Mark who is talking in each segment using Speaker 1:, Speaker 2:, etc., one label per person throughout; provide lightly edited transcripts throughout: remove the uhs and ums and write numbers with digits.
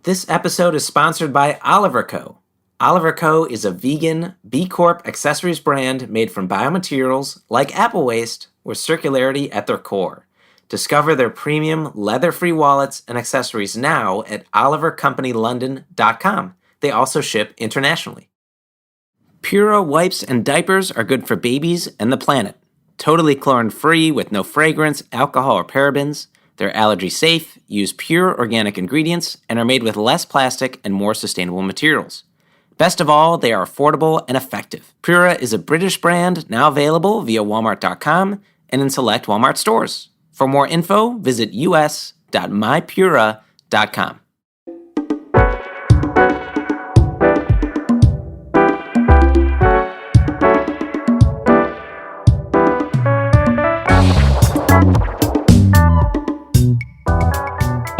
Speaker 1: This episode is sponsored by Oliver Co. Oliver Co. is a vegan, B Corp accessories brand made from biomaterials like apple waste with circularity at their core. Discover their premium leather-free wallets and accessories now at olivercompanylondon.com. They also ship internationally. Pura wipes and diapers are good for babies and the planet. Totally chlorine-free with no fragrance, alcohol, or parabens. They're allergy-safe, use pure organic ingredients, and are made with less plastic and more sustainable materials. Best of all, they are affordable and effective. Pura is a British brand now available via Walmart.com and in select Walmart stores. For more info, visit us.mypura.com.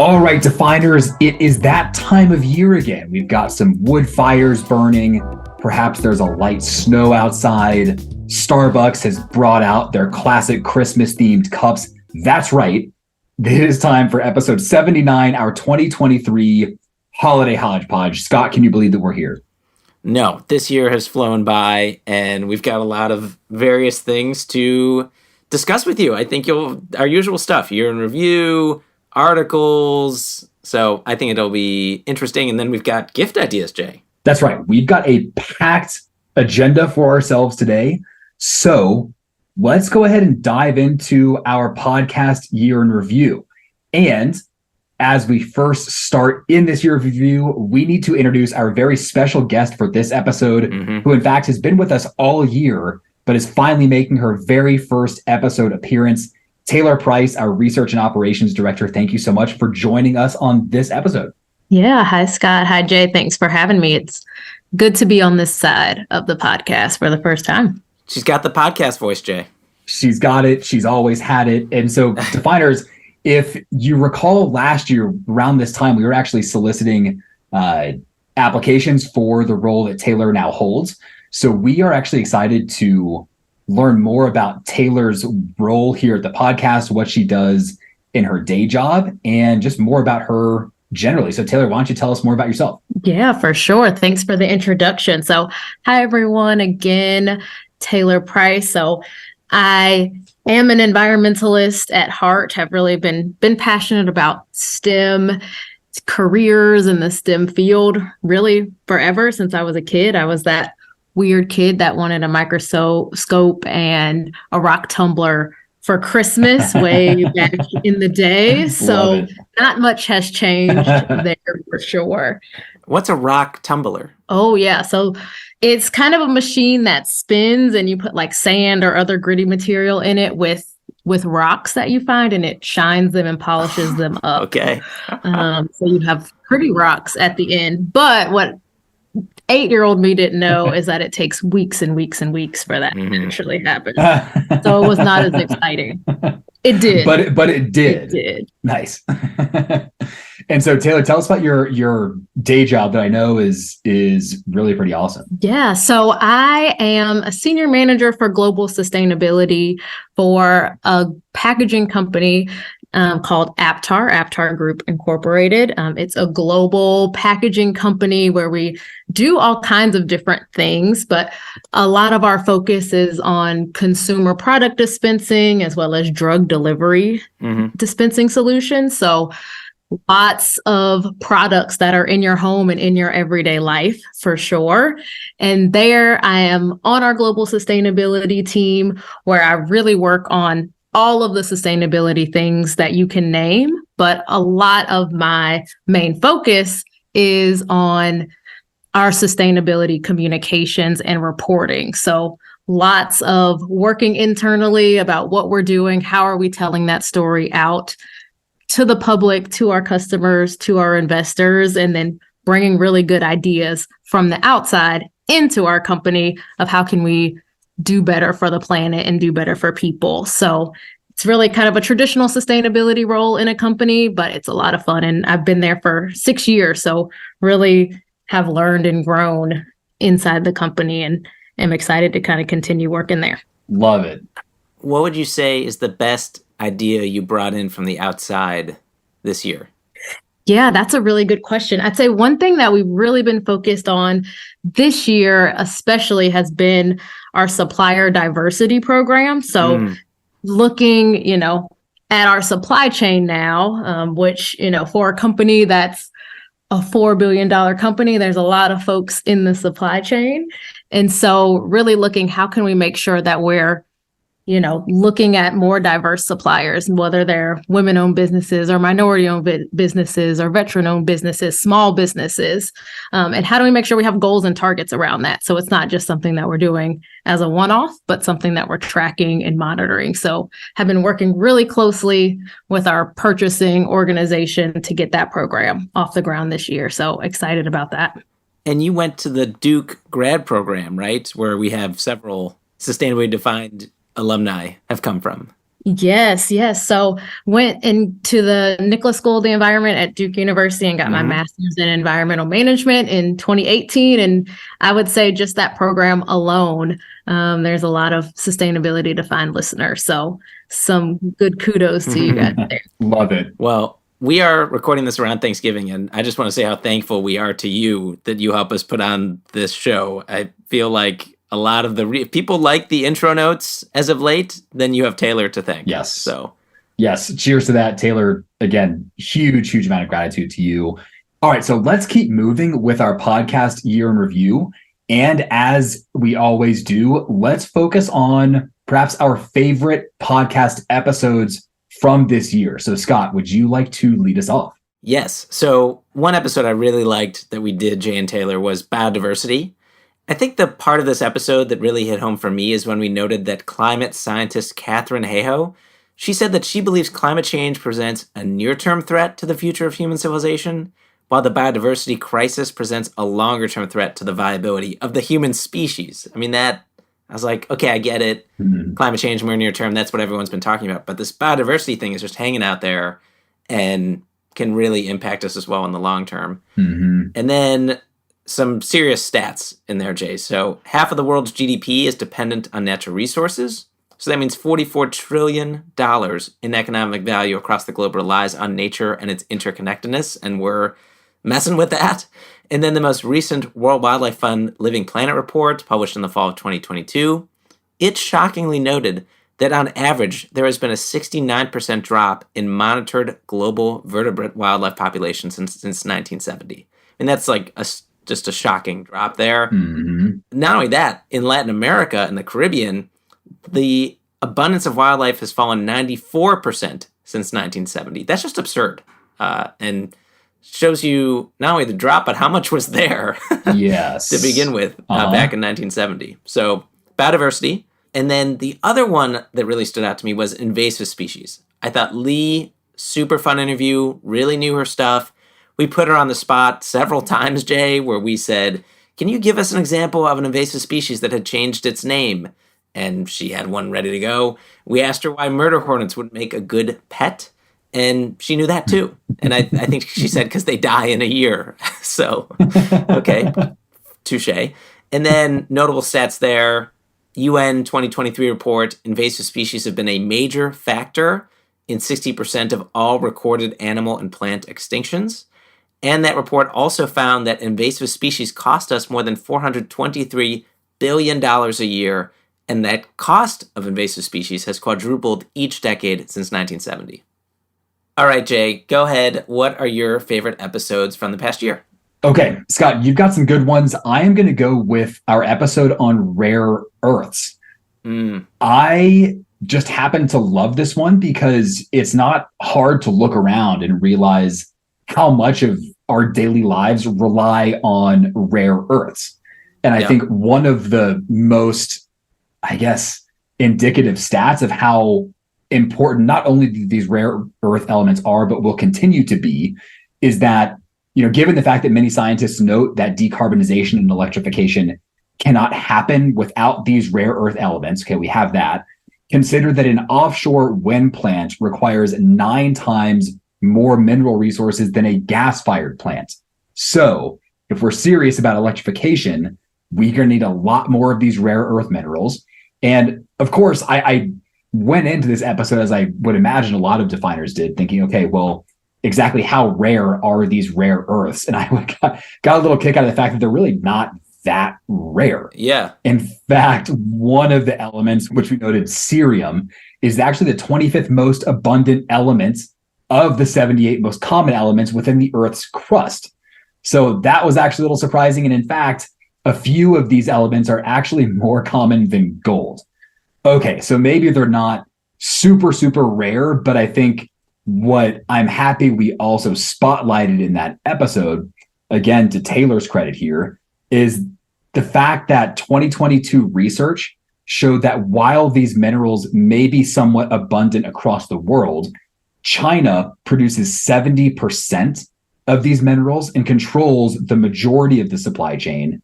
Speaker 2: All right, Definers, it is that time of year again. We've got some wood fires burning. Perhaps there's a light snow outside. Starbucks has brought out their classic Christmas-themed cups. That's right. It is time for episode 79, our 2023 Holiday Hodge-Podge. Scott, can you believe that we're here?
Speaker 1: No, this year has flown by, and we've got a lot of various things to discuss with you. I think our usual stuff, year in review, articles. So I think it'll be interesting. And then we've got gift ideas, Jay.
Speaker 2: That's right. We've got a packed agenda for ourselves today. So let's go ahead and dive into our podcast year in review. And as we first start in this year of review, we need to introduce our very special guest for this episode, who in fact has been with us all year, but is finally making her very first episode appearance. Taylor Price, our research and operations director, thank you so much for joining us on this episode.
Speaker 3: Yeah. Hi, Scott. Hi, Jay. Thanks for having me. It's good to be on this side of the podcast for the first time.
Speaker 1: She's got the podcast voice, Jay.
Speaker 2: She's got it. She's always had it. And so, Definers, if you recall last year around this time, we were actually soliciting applications for the role that Taylor now holds. So we are actually excited to learn more about Taylor's role here at the podcast, what she does in her day job, and just more about her generally. So Taylor, why don't you tell us more about yourself?
Speaker 3: Yeah, for sure. Thanks for the introduction. So hi, everyone. Again, Taylor Price. So I am an environmentalist at heart. Have really been passionate about STEM careers in the STEM field really forever since I was a kid. I was that weird kid that wanted a microscope and a rock tumbler for Christmas way back in the day. So not much has changed there for sure.
Speaker 1: What's a rock tumbler?
Speaker 3: Oh, yeah. So it's kind of a machine that spins and you put like sand or other gritty material in it with rocks that you find, and it shines them and polishes them up.
Speaker 1: Okay.
Speaker 3: So you have pretty rocks at the end. But what 8-year-old me didn't know is that it takes weeks and weeks and weeks for that to actually happen. So it was not as exciting. It did.
Speaker 2: But it did.
Speaker 3: It did.
Speaker 2: Nice. And so Taylor, tell us about your day job that I know is really pretty awesome.
Speaker 3: Yeah. So I am a senior manager for global sustainability for a packaging company called Aptar Group Incorporated. It's a global packaging company where we do all kinds of different things, but a lot of our focus is on consumer product dispensing as well as drug delivery dispensing solutions. So lots of products that are in your home and in your everyday life for sure. And there I am on our global sustainability team where I really work on all of the sustainability things that you can name, but a lot of my main focus is on our sustainability communications and reporting. So lots of working internally about what we're doing, how are we telling that story out to the public, to our customers, to our investors, and then bringing really good ideas from the outside into our company of how can we do better for the planet and do better for people. So it's really kind of a traditional sustainability role in a company, but it's a lot of fun. And I've been there for 6 years. So really have learned and grown inside the company and am excited to kind of continue working there.
Speaker 2: Love it.
Speaker 1: What would you say is the best idea you brought in from the outside this year?
Speaker 3: Yeah, that's a really good question. I'd say one thing that we've really been focused on this year, especially, has been our supplier diversity program. So looking, at our supply chain now, which, for a company that's a $4 billion company, there's a lot of folks in the supply chain. And so really looking, how can we make sure that we're looking at more diverse suppliers, whether they're women-owned businesses or minority-owned businesses or veteran-owned businesses, small businesses, and how do we make sure we have goals and targets around that? So it's not just something that we're doing as a one-off, but something that we're tracking and monitoring. So have been working really closely with our purchasing organization to get that program off the ground this year. So excited about that.
Speaker 1: And you went to the Duke grad program, right? Where we have several sustainably defined alumni have come from.
Speaker 3: Yes. So went into the Nicholas School of the Environment at Duke University and got my master's in environmental management in 2018. And I would say just that program alone, there's a lot of sustainability defined listeners. So some good kudos to you guys there.
Speaker 2: Love it.
Speaker 1: Well, we are recording this around Thanksgiving, and I just want to say how thankful we are to you that you help us put on this show. I feel like a lot of if people like the intro notes as of late, then you have Taylor to thank.
Speaker 2: Yes.
Speaker 1: So,
Speaker 2: yes. Cheers to that, Taylor. Again, huge amount of gratitude to you. All right. So let's keep moving with our podcast year in review. And as we always do, let's focus on perhaps our favorite podcast episodes from this year. So Scott, would you like to lead us off?
Speaker 1: Yes. So one episode I really liked that we did, Jay and Taylor, was biodiversity. I think the part of this episode that really hit home for me is when we noted that climate scientist Katherine Hayhoe, she said that she believes climate change presents a near-term threat to the future of human civilization, while the biodiversity crisis presents a longer-term threat to the viability of the human species. I mean, I was like, okay, I get it. Climate change, more near-term, that's what everyone's been talking about. But this biodiversity thing is just hanging out there and can really impact us as well in the long term. And then some serious stats in there, Jay. So half of the world's GDP is dependent on natural resources. So that means $44 trillion in economic value across the globe relies on nature and its interconnectedness, and we're messing with that. And then the most recent World Wildlife Fund Living Planet report, published in the fall of 2022, it shockingly noted that on average, there has been a 69% drop in monitored global vertebrate wildlife populations since 1970. And that's like just a shocking drop there. Not only that, in Latin America and the Caribbean, the abundance of wildlife has fallen 94% since 1970. That's just absurd. And shows you not only the drop, but how much was there
Speaker 2: yes.
Speaker 1: to begin with back in 1970. So biodiversity. And then the other one that really stood out to me was invasive species. I thought Lee, super fun interview, really knew her stuff. We put her on the spot several times, Jay, where we said, can you give us an example of an invasive species that had changed its name? And she had one ready to go. We asked her why murder hornets would make a good pet, and she knew that too. And I think she said because they die in a year. So, okay, touche. And then notable stats there, UN 2023 report, invasive species have been a major factor in 60% of all recorded animal and plant extinctions. And that report also found that invasive species cost us more than $423 billion a year, and that cost of invasive species has quadrupled each decade since 1970. All right, Jay, go ahead. What are your favorite episodes from the past year?
Speaker 2: Okay, Scott, you've got some good ones. I am going to go with our episode on rare earths. I just happen to love this one because it's not hard to look around and realize how much of our daily lives rely on rare earths. And I think one of the most, I guess, indicative stats of how important not only these rare earth elements are, but will continue to be, is that, given the fact that many scientists note that decarbonization and electrification cannot happen without these rare earth elements, okay, we have that. Consider that an offshore wind plant requires 9 times more mineral resources than a gas-fired plant. So if we're serious about electrification, we're going to need a lot more of these rare earth minerals. And of course, I went into this episode, as I would imagine a lot of definers did, thinking, okay, well, exactly how rare are these rare earths. And I got a little kick out of the fact that they're really not that rare.
Speaker 1: Yeah.
Speaker 2: In fact, one of the elements, which we noted, cerium, is actually the 25th most abundant element of the 78 most common elements within the Earth's crust. So that was actually a little surprising. And in fact, a few of these elements are actually more common than gold. Okay, so maybe they're not super, super rare, but I think what I'm happy we also spotlighted in that episode, again, to Taylor's credit here, is the fact that 2022 research showed that while these minerals may be somewhat abundant across the world, China produces 70% of these minerals and controls the majority of the supply chain.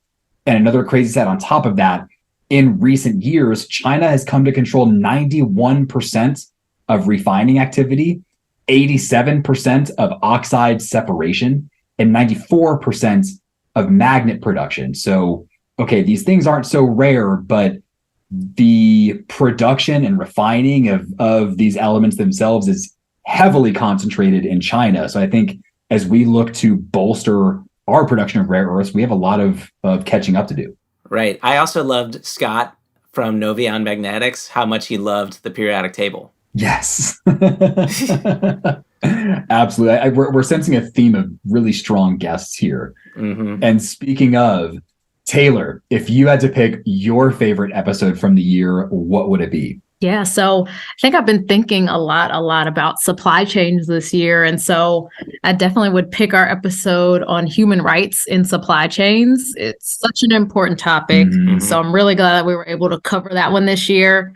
Speaker 2: And another crazy stat on top of that, in recent years, China has come to control 91% of refining activity, 87% of oxide separation, and 94% of magnet production. So, okay, these things aren't so rare, but the production and refining of these elements themselves is heavily concentrated in China. So I think as we look to bolster our production of rare earths, we have a lot of catching up to do.
Speaker 1: Right. I also loved Scott from Novion Magnetics, how much he loved the periodic table.
Speaker 2: Yes. Absolutely. We're sensing a theme of really strong guests here.
Speaker 1: Mm-hmm.
Speaker 2: And speaking of, Taylor, if you had to pick your favorite episode from the year, what would it be?
Speaker 3: Yeah, so I think I've been thinking a lot about supply chains this year. And so I definitely would pick our episode on human rights in supply chains. It's such an important topic.
Speaker 2: Mm-hmm.
Speaker 3: So I'm really glad that we were able to cover that one this year.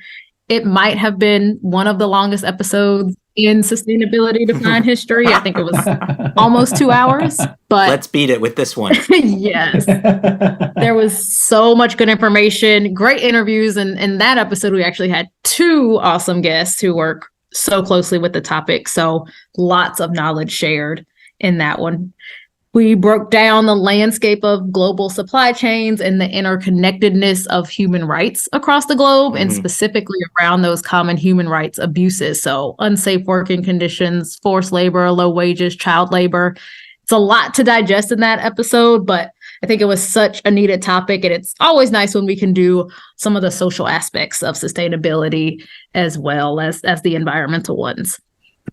Speaker 3: It might have been one of the longest episodes in sustainability defined history. I think it was almost 2 hours, but
Speaker 1: let's beat it with this one.
Speaker 3: Yes. There was so much good information, great interviews. And in that episode, we actually had 2 awesome guests who work so closely with the topic. So lots of knowledge shared in that one. We broke down the landscape of global supply chains and the interconnectedness of human rights across the globe, and specifically around those common human rights abuses. So unsafe working conditions, forced labor, low wages, child labor. It's a lot to digest in that episode, but I think it was such a needed topic. And it's always nice when we can do some of the social aspects of sustainability as well as the environmental ones.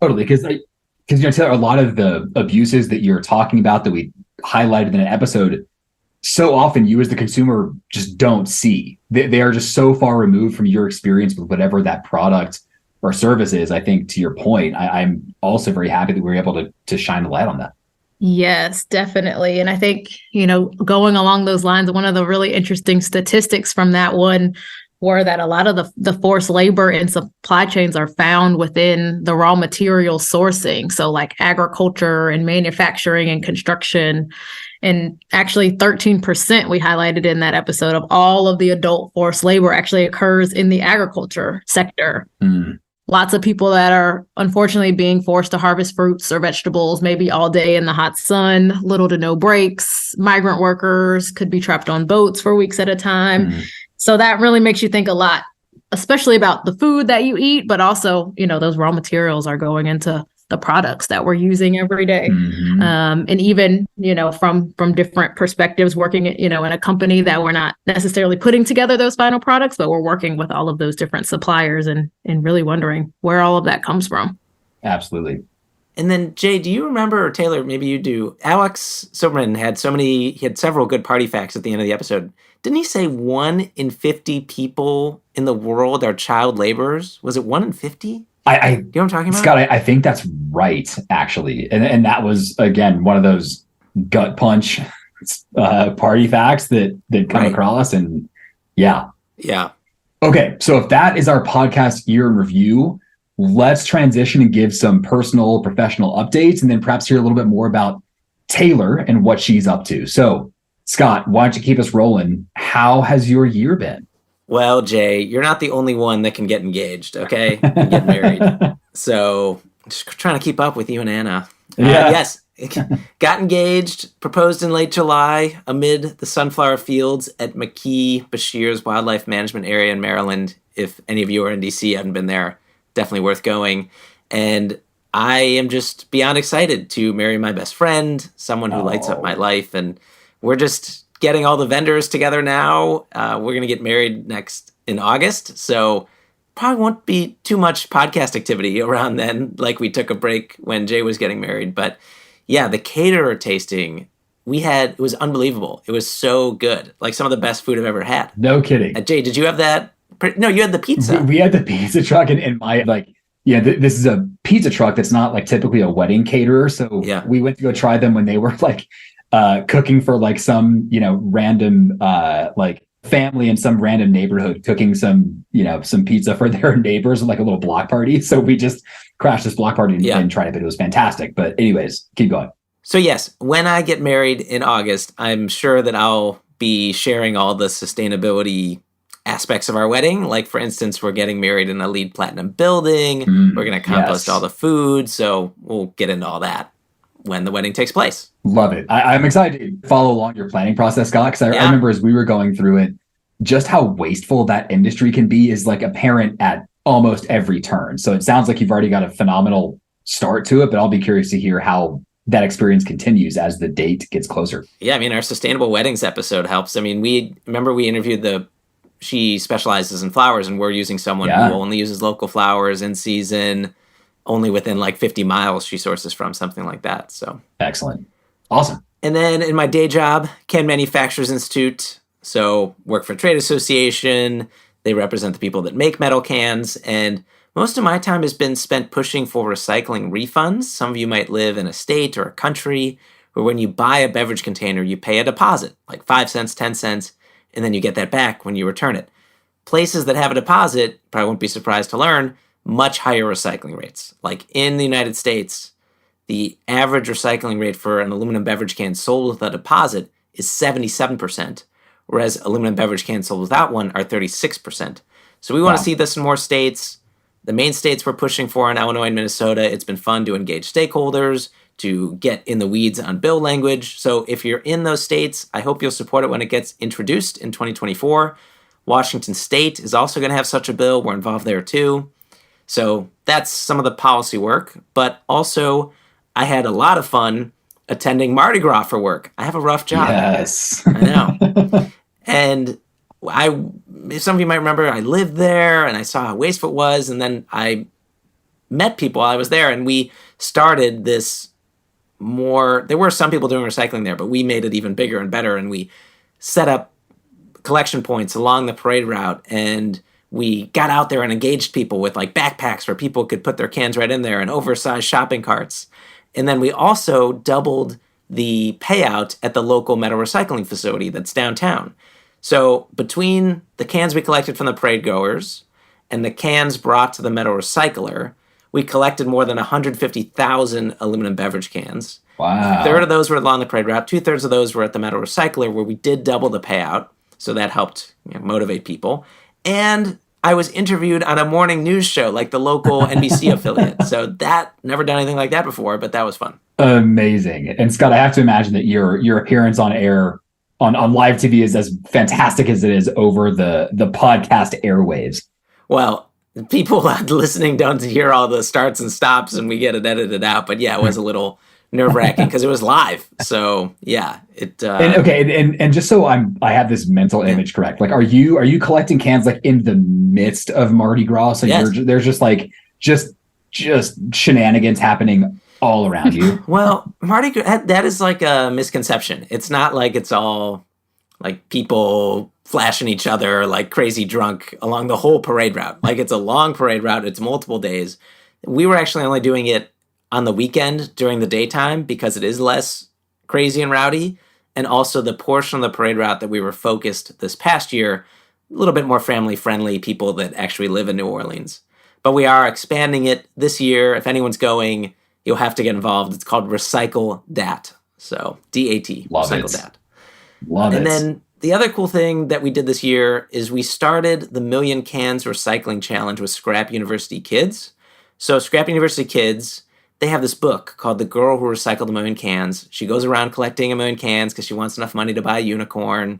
Speaker 2: Totally, because Taylor, a lot of the abuses that you're talking about that we highlighted in an episode, so often you as the consumer just don't see. They are just so far removed from your experience with whatever that product or service is. I think to your point, I'm also very happy that we were able to shine the light on that.
Speaker 3: Yes, definitely. And I think, going along those lines, one of the really interesting statistics from that one were that a lot of the forced labor in supply chains are found within the raw material sourcing. So like agriculture and manufacturing and construction. And actually 13% we highlighted in that episode of all of the adult forced labor actually occurs in the agriculture sector. Lots of people that are unfortunately being forced to harvest fruits or vegetables, maybe all day in the hot sun, little to no breaks. Migrant workers could be trapped on boats for weeks at a time. So that really makes you think a lot, especially about the food that you eat, but also, those raw materials are going into the products that we're using every day. And even, from different perspectives, working, in a company that we're not necessarily putting together those final products, but we're working with all of those different suppliers and really wondering where all of that comes from.
Speaker 2: Absolutely.
Speaker 1: And then, Jay, do you remember, or Taylor, maybe you do, Alex Silverman had several good party facts at the end of the episode. Didn't he say 1 in 50 people in the world are child laborers? Was it 1 in 50? You know what I'm talking about?
Speaker 2: Scott, I think that's right, actually. And that was, again, one of those gut punch party facts that come across. And yeah. Okay, so if that is our podcast year in review, let's transition and give some personal, professional updates, and then perhaps hear a little bit more about Taylor and what she's up to. So, Scott, why don't you keep us rolling? How has your year been?
Speaker 1: Well, Jay, you're not the only one that can get engaged, okay? And get married. So, just trying to keep up with you and Anna. Yes, got engaged, proposed in late July amid the sunflower fields at McKee Bashir's Wildlife Management Area in Maryland. If any of you are in DC, haven't been there, definitely worth going. And I am just beyond excited to marry my best friend, someone who lights up my
Speaker 2: Oh.
Speaker 1: life. And we're just getting all the vendors together now. We're going to get married next in August. So probably won't be too much podcast activity around then, like we took a break when Jay was getting married. But yeah, the caterer tasting it was unbelievable. It was so good. Like some of the best food I've ever had.
Speaker 2: No kidding.
Speaker 1: Jay, did you have that? No, you had the pizza.
Speaker 2: We had the pizza truck, and my this is a pizza truck that's not like typically a wedding caterer. So
Speaker 1: Yeah.
Speaker 2: we went to go try them when they were like cooking for like some random like family in some random neighborhood, cooking some pizza for their neighbors and like a little block party. So we just crashed this block party and tried it, but it was fantastic. But anyways, keep going.
Speaker 1: So yes, when I get married in August, I'm sure that I'll be sharing all the sustainability aspects of our wedding. Like, for instance, we're getting married in a LEED Platinum building. We're going to compost all the food. So we'll get into all that when the wedding takes place.
Speaker 2: Love it. I'm excited to follow along your planning process, Scott, because I remember as we were going through it, just how wasteful that industry can be is like apparent at almost every turn. So it sounds like you've already got a phenomenal start to it, but I'll be curious to hear how that experience continues as the date gets closer.
Speaker 1: Yeah, I mean, our sustainable weddings episode helps. I mean, we interviewed she specializes in flowers, and we're using someone who only uses local flowers in season, only within like 50 miles she sources from, something like that. So
Speaker 2: excellent. Awesome.
Speaker 1: And then in my day job, Can Manufacturers Institute. So work for a trade association. They represent the people that make metal cans. And most of my time has been spent pushing for recycling refunds. Some of you might live in a state or a country where when you buy a beverage container, you pay a deposit, like 5 cents, 10 cents, and then you get that back when you return it. Places that have a deposit, probably won't be surprised to learn, much higher recycling rates. Like in the United States, the average recycling rate for an aluminum beverage can sold with a deposit is 77%, whereas aluminum beverage cans sold without one are 36%. So we want to see this in more states. The main states we're pushing for in Illinois and Minnesota. It's been fun to engage stakeholders, to get in the weeds on bill language. So if you're in those states, I hope you'll support it when it gets introduced in 2024. Washington State is also going to have such a bill. We're involved there too. So that's some of the policy work. But also, I had a lot of fun attending Mardi Gras for work. I have a rough job.
Speaker 2: Yes.
Speaker 1: I know. And some of you might remember, I lived there and I saw how wasteful it was. And then I met people while I was there, and we started this there were some people doing recycling there, but we made it even bigger and better. And we set up collection points along the parade route, and we got out there and engaged people with like backpacks where people could put their cans right in there, and oversized shopping carts. And then we also doubled the payout at the local metal recycling facility that's downtown. So between the cans we collected from the parade goers and the cans brought to the metal recycler, we collected more than 150,000 aluminum beverage cans.
Speaker 2: Wow.
Speaker 1: A third of those were along the parade route. 2/3 of those were at the metal recycler, where we did double the payout. So that helped motivate people. And I was interviewed on a morning news show, like the local NBC affiliate. So never done anything like that before, but that was fun.
Speaker 2: Amazing. And Scott, I have to imagine that your appearance on air on live TV is as fantastic as it is over the podcast airwaves.
Speaker 1: Well, people listening don't hear all the starts and stops, and we get it edited out. But yeah, it was a little nerve-wracking because it was live. So yeah, and
Speaker 2: just so I have this mental image correct. Like, are you collecting cans like in the midst of Mardi Gras? So
Speaker 1: yes.
Speaker 2: There's just like just shenanigans happening all around you.
Speaker 1: Well, Mardi Gras, that is like a misconception. It's not like it's all like people flashing each other like crazy drunk along the whole parade route. Like, it's a long parade route. It's multiple days. We were actually only doing it on the weekend during the daytime because it is less crazy and rowdy. And also the portion of the parade route that we were focused this past year, a little bit more family friendly, people that actually live in New Orleans. But we are expanding it this year. If anyone's going, you'll have to get involved. It's called Recycle Dat. So DAT.
Speaker 2: Love
Speaker 1: Recycle
Speaker 2: it.
Speaker 1: Dat.
Speaker 2: Love it.
Speaker 1: And then the other cool thing that we did this year is we started the Million Cans Recycling Challenge with Scrap University Kids. So Scrap University Kids, they have this book called The Girl Who Recycled a Million Cans. She goes around collecting a million cans because she wants enough money to buy a unicorn.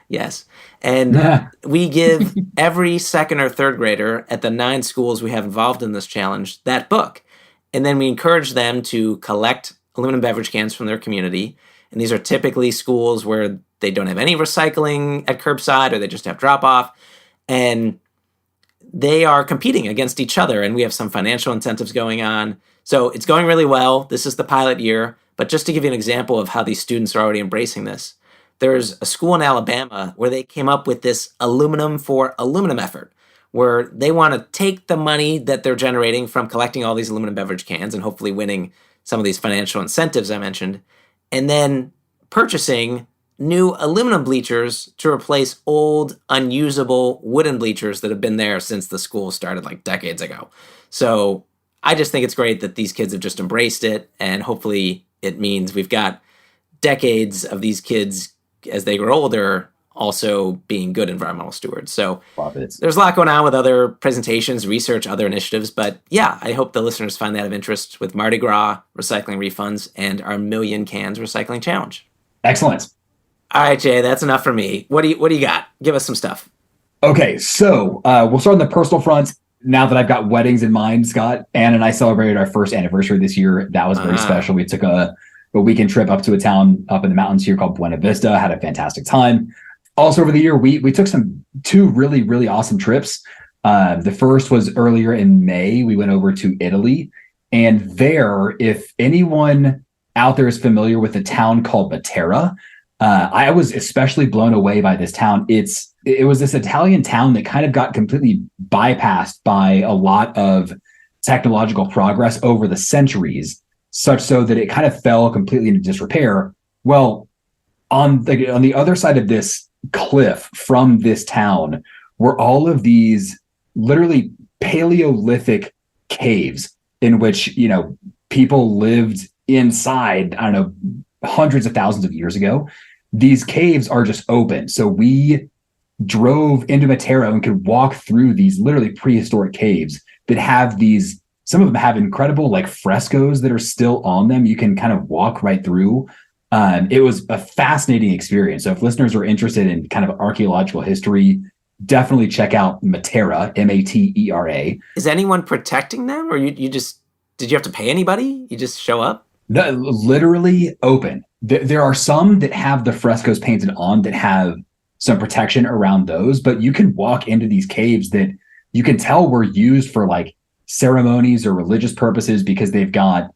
Speaker 1: Yes. And we give every second or third grader at the 9 schools we have involved in this challenge that book. And then we encourage them to collect aluminum beverage cans from their community. And these are typically schools where they don't have any recycling at curbside or they just have drop off. And they are competing against each other. And we have some financial incentives going on. So it's going really well. This is the pilot year. But just to give you an example of how these students are already embracing this, there's a school in Alabama where they came up with this aluminum for aluminum effort, where they want to take the money that they're generating from collecting all these aluminum beverage cans and hopefully winning some of these financial incentives I mentioned, and then purchasing new aluminum bleachers to replace old, unusable wooden bleachers that have been there since the school started like decades ago. So I just think it's great that these kids have just embraced it, and hopefully it means we've got decades of these kids as they grow older also being good environmental stewards. So there's a lot going on with other presentations, research, other initiatives. But yeah, I hope the listeners find that of interest with Mardi Gras, recycling refunds, and our Million Cans Recycling Challenge.
Speaker 2: Excellent.
Speaker 1: All right, Jay, that's enough for me. What do you got? Give us some stuff.
Speaker 2: Okay, so we'll start on the personal front. Now that I've got weddings in mind, Scott, Anne and I celebrated our first anniversary this year. That was very special. We took a weekend trip up to a town up in the mountains here called Buena Vista, had a fantastic time. Also over the year, we took two really, really awesome trips. The first was earlier in May. We went over to Italy. And there, if anyone out there is familiar with a town called Matera, I was especially blown away by this town. It was this Italian town that kind of got completely bypassed by a lot of technological progress over the centuries, such so that it kind of fell completely into disrepair. Well, on the other side of this cliff from this town were all of these literally Paleolithic caves in which, people lived inside, I don't know, hundreds of thousands of years ago. These caves are just open. So we drove into Matera and could walk through these literally prehistoric caves that have these, some of them have incredible like frescoes that are still on them. You can kind of walk right through. It was a fascinating experience. So if listeners are interested in kind of archaeological history, definitely check out Matera, Matera.
Speaker 1: Is anyone protecting them, or you just, did you have to pay anybody? You just show up?
Speaker 2: No, literally open. There are some that have the frescoes painted on that have some protection around those, but you can walk into these caves that you can tell were used for like ceremonies or religious purposes because they've got,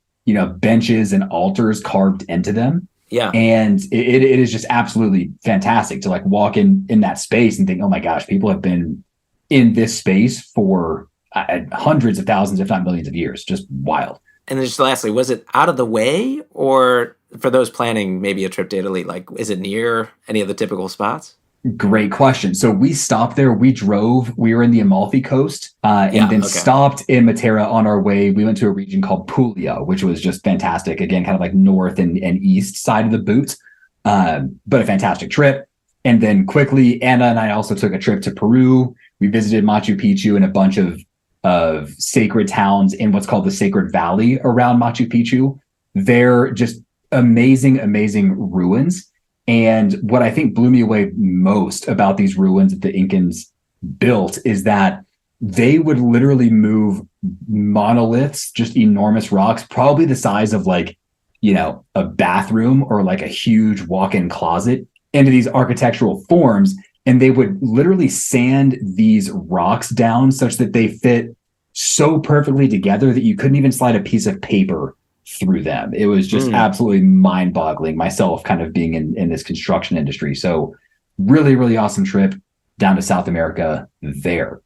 Speaker 2: benches and altars carved into them.
Speaker 1: Yeah.
Speaker 2: And it is just absolutely fantastic to like walk in that space and think, oh my gosh, people have been in this space for hundreds of thousands, if not millions of years. Just wild.
Speaker 1: And then just lastly, was it out of the way, or for those planning maybe a trip to Italy, like is it near any of the typical spots?
Speaker 2: Great question. So we stopped there. We were in the Amalfi Coast stopped in Matera on our way. We went to a region called Puglia, which was just fantastic. Again, kind of like north and east side of the boot, but a fantastic trip. And then quickly, Anna and I also took a trip to Peru. We visited Machu Picchu and a bunch of sacred towns in what's called the Sacred Valley around Machu Picchu. They're just amazing, amazing ruins. And what I think blew me away most about these ruins that the Incans built is that they would literally move monoliths, just enormous rocks, probably the size of like, a bathroom or like a huge walk-in closet, into these architectural forms. And they would literally sand these rocks down such that they fit so perfectly together that you couldn't even slide a piece of paper through them. It was just absolutely mind-boggling, myself kind of being in this construction industry. So really, really awesome trip down to South America there.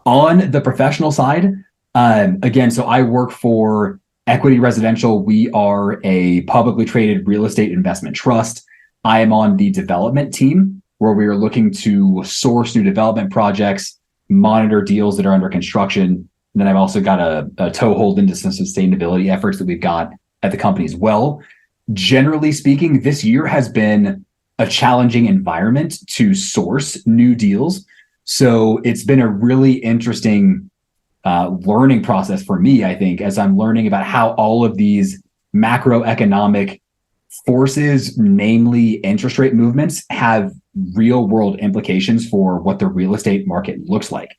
Speaker 2: On the professional side, again, so I work for Equity Residential. We are a publicly traded real estate investment trust. I am on the development team where we are looking to source new development projects, monitor deals that are under construction. And then I've also got a toehold into some sustainability efforts that we've got at the company as well. Generally speaking, this year has been a challenging environment to source new deals. So it's been a really interesting learning process for me, I think, as I'm learning about how all of these macroeconomic forces, namely interest rate movements, have real world implications for what the real estate market looks like.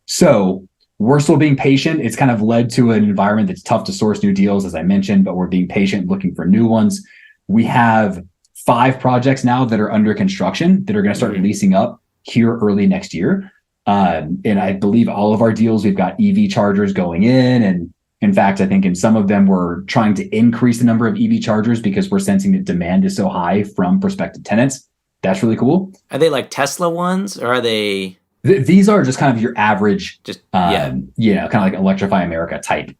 Speaker 2: So we're still being patient. It's kind of led to an environment that's tough to source new deals, as I mentioned, but we're being patient, looking for new ones. We have 5 projects now that are under construction that are going to start leasing up here early next year. And I believe all of our deals, we've got EV chargers going in. And in fact, I think in some of them, we're trying to increase the number of EV chargers because we're sensing that demand is so high from prospective tenants. That's really cool.
Speaker 1: Are they like Tesla ones, or are they?
Speaker 2: These are just kind of your average,
Speaker 1: kind
Speaker 2: of like Electrify America type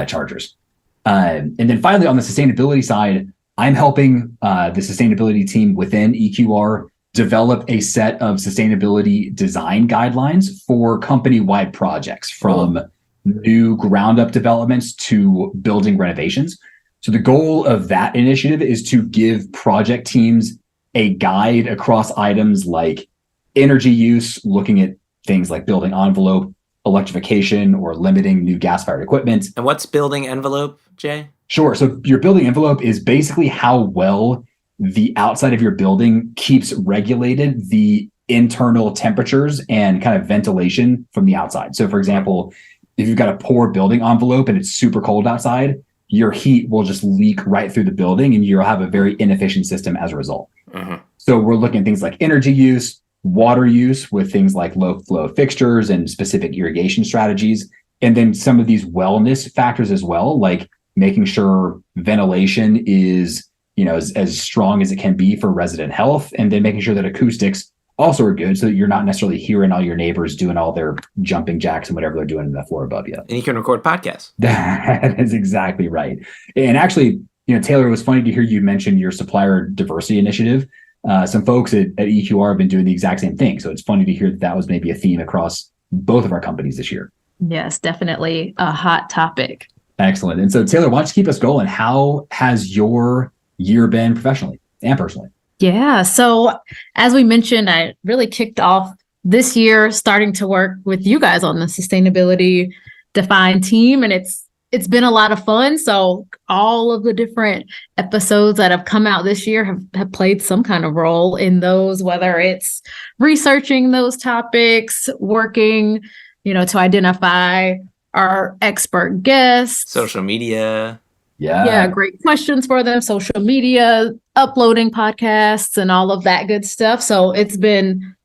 Speaker 2: chargers. And then finally, on the sustainability side, I'm helping the sustainability team within EQR develop a set of sustainability design guidelines for company-wide projects, from new ground-up developments to building renovations. So the goal of that initiative is to give project teams a guide across items like energy use, looking at things like building envelope, electrification, or limiting new gas-fired equipment.
Speaker 1: And what's building envelope, Jay?
Speaker 2: Sure. So your building envelope is basically how well the outside of your building keeps regulated the internal temperatures and kind of ventilation from the outside. So for example, if you've got a poor building envelope and it's super cold outside, your heat will just leak right through the building and you'll have a very inefficient system as a result. So we're looking at things like energy use, water use with things like low flow fixtures and specific irrigation strategies. And then some of these wellness factors as well, like making sure ventilation is, as strong as it can be for resident health. And then making sure that acoustics also are good so that you're not necessarily hearing all your neighbors doing all their jumping jacks and whatever they're doing in the floor above you.
Speaker 1: And you can record podcasts.
Speaker 2: That is exactly right. And actually, Taylor, it was funny to hear you mention your supplier diversity initiative. Some folks at EQR have been doing the exact same thing. So it's funny to hear that was maybe a theme across both of our companies this year.
Speaker 3: Yes, definitely a hot topic.
Speaker 2: Excellent. And so Taylor, why don't you keep us going? How has your year been professionally and personally?
Speaker 3: Yeah. So as we mentioned, I really kicked off this year starting to work with you guys on the sustainability defined team. And it's been a lot of fun. So all of the different episodes that have come out this year have played some kind of role in those, whether it's researching those topics, working, to identify our expert guests,
Speaker 1: social media.
Speaker 3: Yeah, great questions for them, social media, uploading podcasts, and all of that good stuff. So it's been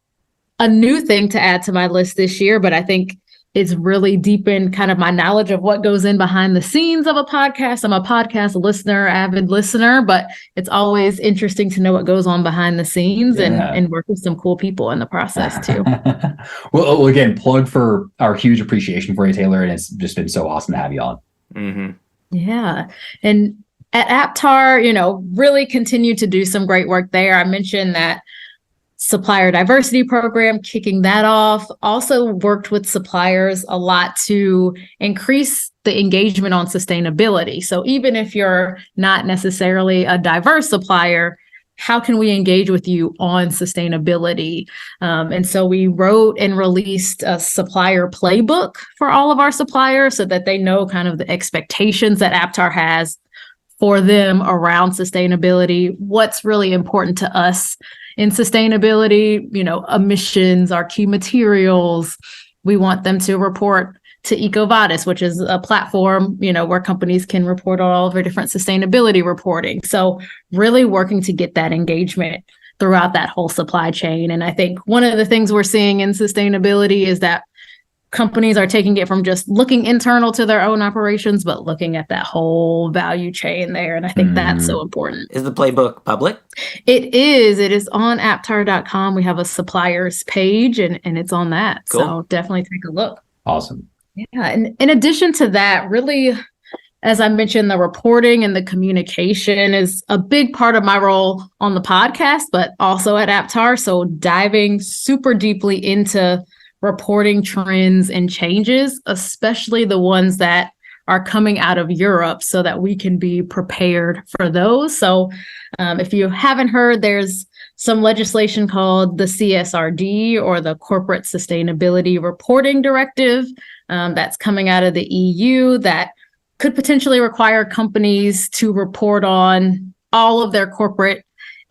Speaker 3: a new thing to add to my list this year, but I think it's really deepened kind of my knowledge of what goes in behind the scenes of a podcast. I'm a podcast listener, avid listener, but it's always interesting to know what goes on behind the scenes and work with some cool people in the process too.
Speaker 2: Well, again, plug for our huge appreciation for you, Taylor, and it's just been so awesome to have you on.
Speaker 1: Mm-hmm.
Speaker 3: Yeah. And at Aptar, really continue to do some great work there. I mentioned that supplier diversity program, kicking that off. Also worked with suppliers a lot to increase the engagement on sustainability. So even if you're not necessarily a diverse supplier, how can we engage with you on sustainability? And so we wrote and released a supplier playbook for all of our suppliers so that they know kind of the expectations that Aptar has for them around sustainability, what's really important to us in sustainability, emissions, our key materials. We want them to report to EcoVadis, which is a platform, where companies can report on all of their different sustainability reporting. So really working to get that engagement throughout that whole supply chain. And I think one of the things we're seeing in sustainability is that companies are taking it from just looking internal to their own operations, but looking at that whole value chain there. And I think that's so important.
Speaker 1: Is the playbook public?
Speaker 3: It is. It is on aptar.com. We have a suppliers page and it's on that.
Speaker 1: Cool.
Speaker 3: So definitely take a look.
Speaker 2: Awesome.
Speaker 3: Yeah. And in addition to that, really, as I mentioned, the reporting and the communication is a big part of my role on the podcast, but also at Aptar. So diving super deeply into reporting trends and changes, especially the ones that are coming out of Europe so that we can be prepared for those. So if you haven't heard, there's some legislation called the CSRD, or the Corporate Sustainability Reporting Directive, that's coming out of the EU that could potentially require companies to report on all of their corporate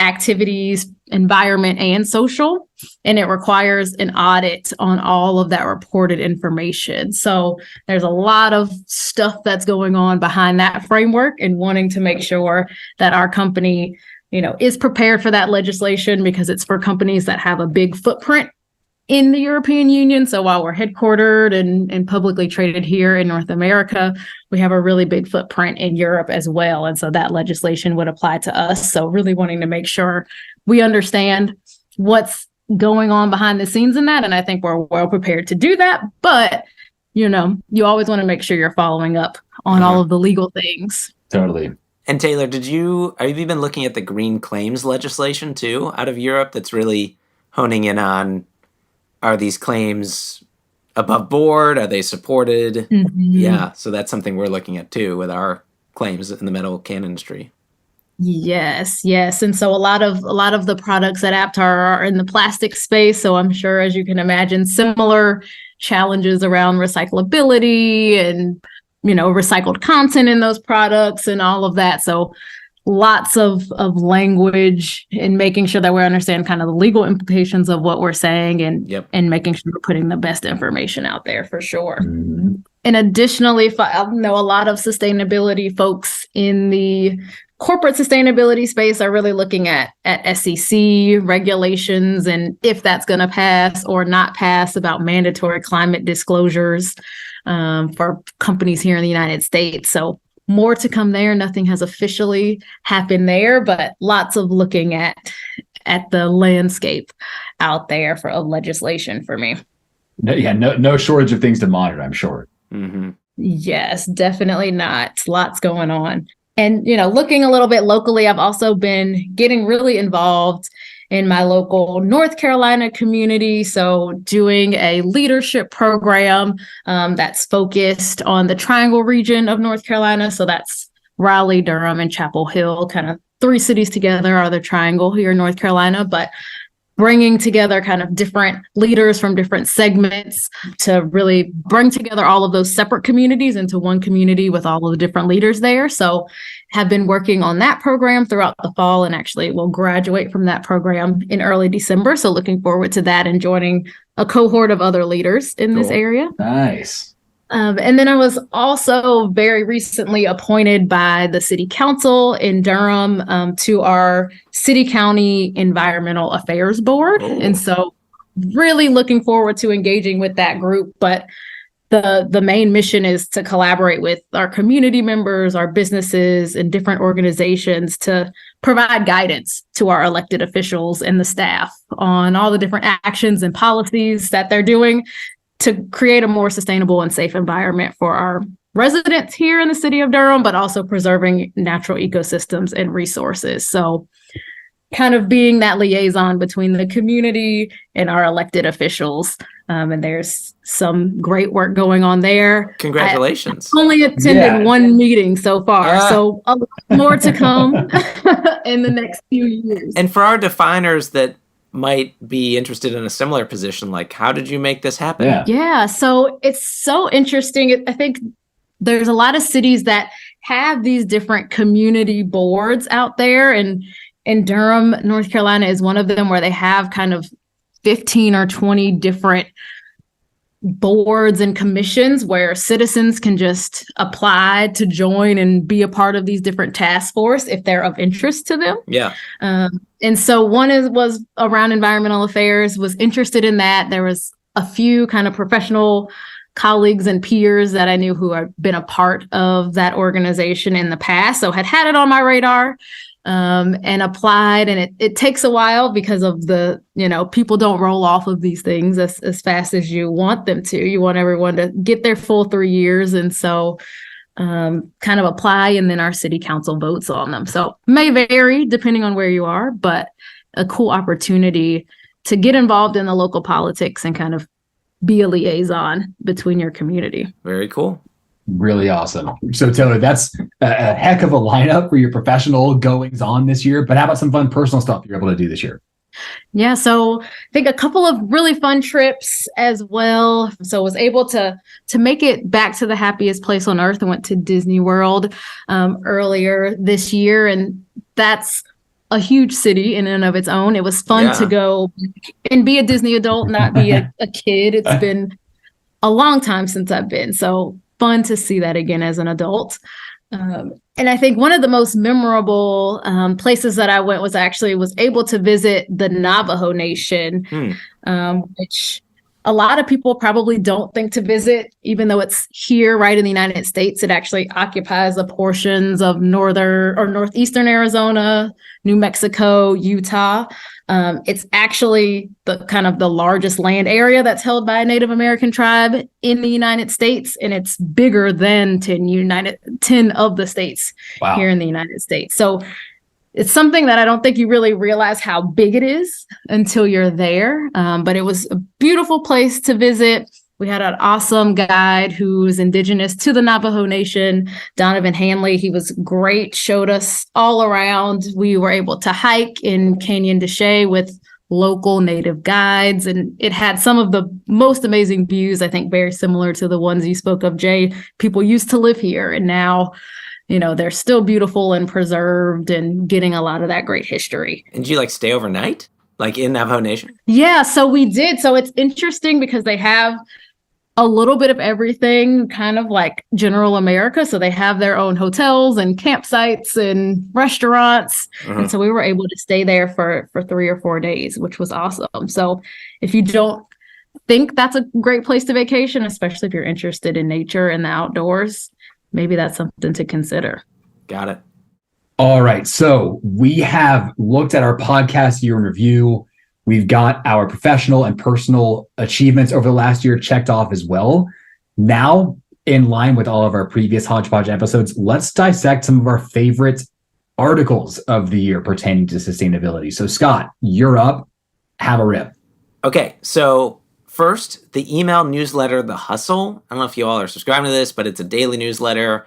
Speaker 3: activities, environment, and social. And it requires an audit on all of that reported information. So there's a lot of stuff that's going on behind that framework and wanting to make sure that our company, is prepared for that legislation, because it's for companies that have a big footprint in the European Union. So while we're headquartered and publicly traded here in North America, we have a really big footprint in Europe as well. And so that legislation would apply to us. So really wanting to make sure we understand what's going on behind the scenes in that. And I think we're well prepared to do that. But, you always want to make sure you're following up on all of the legal things.
Speaker 2: Totally.
Speaker 1: And Taylor, have you been looking at the green claims legislation too out of Europe that's really honing in on, are these claims above board? Are they supported?
Speaker 3: Mm-hmm.
Speaker 1: Yeah, so that's something we're looking at too with our claims in the metal can industry.
Speaker 3: Yes. And so a lot of the products at Aptar are in the plastic space. So I'm sure, as you can imagine, similar challenges around recyclability and recycled content in those products and all of that. So lots of language in making sure that we understand kind of the legal implications of what we're saying and making sure we're putting the best information out there for sure.
Speaker 2: Mm-hmm.
Speaker 3: And additionally, I know a lot of sustainability folks in the corporate sustainability space are really looking at SEC regulations and if that's going to pass or not pass about mandatory climate disclosures for companies here in the United States. So more to come there. Nothing has officially happened there, but lots of looking at the landscape out there of legislation for me.
Speaker 2: No shortage of things to monitor, I'm sure.
Speaker 1: Mm-hmm.
Speaker 3: Yes, definitely not. Lots going on. And, looking a little bit locally, I've also been getting really involved in my local North Carolina community. So doing a leadership program that's focused on the Triangle region of North Carolina. So that's Raleigh, Durham, and Chapel Hill, kind of 3 cities together are the Triangle here in North Carolina. But bringing together kind of different leaders from different segments to really bring together all of those separate communities into one community with all of the different leaders there. So have been working on that program throughout the fall, and actually will graduate from that program in early December. So looking forward to that and joining a cohort of other leaders in this area.
Speaker 2: Nice.
Speaker 3: And then I was also very recently appointed by the city council in Durham to our city county environmental affairs board.
Speaker 1: Oh.
Speaker 3: And so really looking forward to engaging with that group. But the main mission is to collaborate with our community members, our businesses, and different organizations to provide guidance to our elected officials and the staff on all the different actions and policies that they're doing to create a more sustainable and safe environment for our residents here in the city of Durham, but also preserving natural ecosystems and resources. So kind of being that liaison between the community and our elected officials. And there's some great work going on there.
Speaker 1: Congratulations.
Speaker 3: I only attended one meeting so far, so a lot more to come in the next few years.
Speaker 1: And for our definers that might be interested in a similar position, like, how did you make this happen?
Speaker 3: Yeah, so it's so interesting. I think there's a lot of cities that have these different community boards out there, and Durham, North Carolina is one of them, where they have kind of 15 or 20 different boards and commissions where citizens can just apply to join and be a part of these different task force if they're of interest to them.
Speaker 1: Yeah.
Speaker 3: And so one was around environmental affairs, was interested in that. There was a few kind of professional colleagues and peers that I knew who had been a part of that organization in the past. So had it on my radar. And applied, and it takes a while because of the, people don't roll off of these things as fast as you want them to. You want everyone to get their full 3 years. And so kind of apply, and then our city council votes on them. So may vary depending on where you are, but a cool opportunity to get involved in the local politics and kind of be a liaison between your community.
Speaker 1: Very cool.
Speaker 2: Really awesome. So Taylor, that's a heck of a lineup for your professional goings on this year, but how about some fun personal stuff you're able to do this year?
Speaker 3: Yeah, so I think a couple of really fun trips as well. So was able to make it back to the happiest place on earth and went to Disney World earlier this year. And that's a huge city in and of its own. It was fun to go and be a Disney adult, not be a kid. It's been a long time since I've been. So fun to see that again as an adult. And I think one of the most memorable places that I went was able to visit the Navajo Nation, which a lot of people probably don't think to visit, even though it's here right in the United States. It actually occupies the portions of northern or northeastern Arizona, New Mexico, Utah. It's actually the largest land area that's held by a Native American tribe in the United States, and it's bigger than 10 of the states here in the United States. So it's something that I don't think you really realize how big it is until you're there. But it was a beautiful place to visit. We had an awesome guide who's indigenous to the Navajo Nation, Donovan Hanley. He was great, showed us all around. We were able to hike in Canyon de Chelly with local Native guides, and it had some of the most amazing views, I think very similar to the ones you spoke of, Jay. People used to live here, and now they're still beautiful and preserved and getting a lot of that great history.
Speaker 1: And did you stay overnight, in Navajo Nation?
Speaker 3: Yeah, so we did. So it's interesting because they have a little bit of everything, kind of like general America. So they have their own hotels and campsites and restaurants. And so we were able to stay there for 3 or 4 days, which was awesome. So if you don't think that's a great place to vacation, especially if you're interested in nature and the outdoors, maybe that's something to consider.
Speaker 1: Got it.
Speaker 2: All right. So we have looked at our podcast year in review. We've got our professional and personal achievements over the last year checked off as well. Now, in line with all of our previous Hodgepodge episodes, let's dissect some of our favorite articles of the year pertaining to sustainability. So Scott, you're up. Have a rip.
Speaker 1: Okay. So first, the email newsletter, The Hustle. I don't know if you all are subscribing to this, but it's a daily newsletter,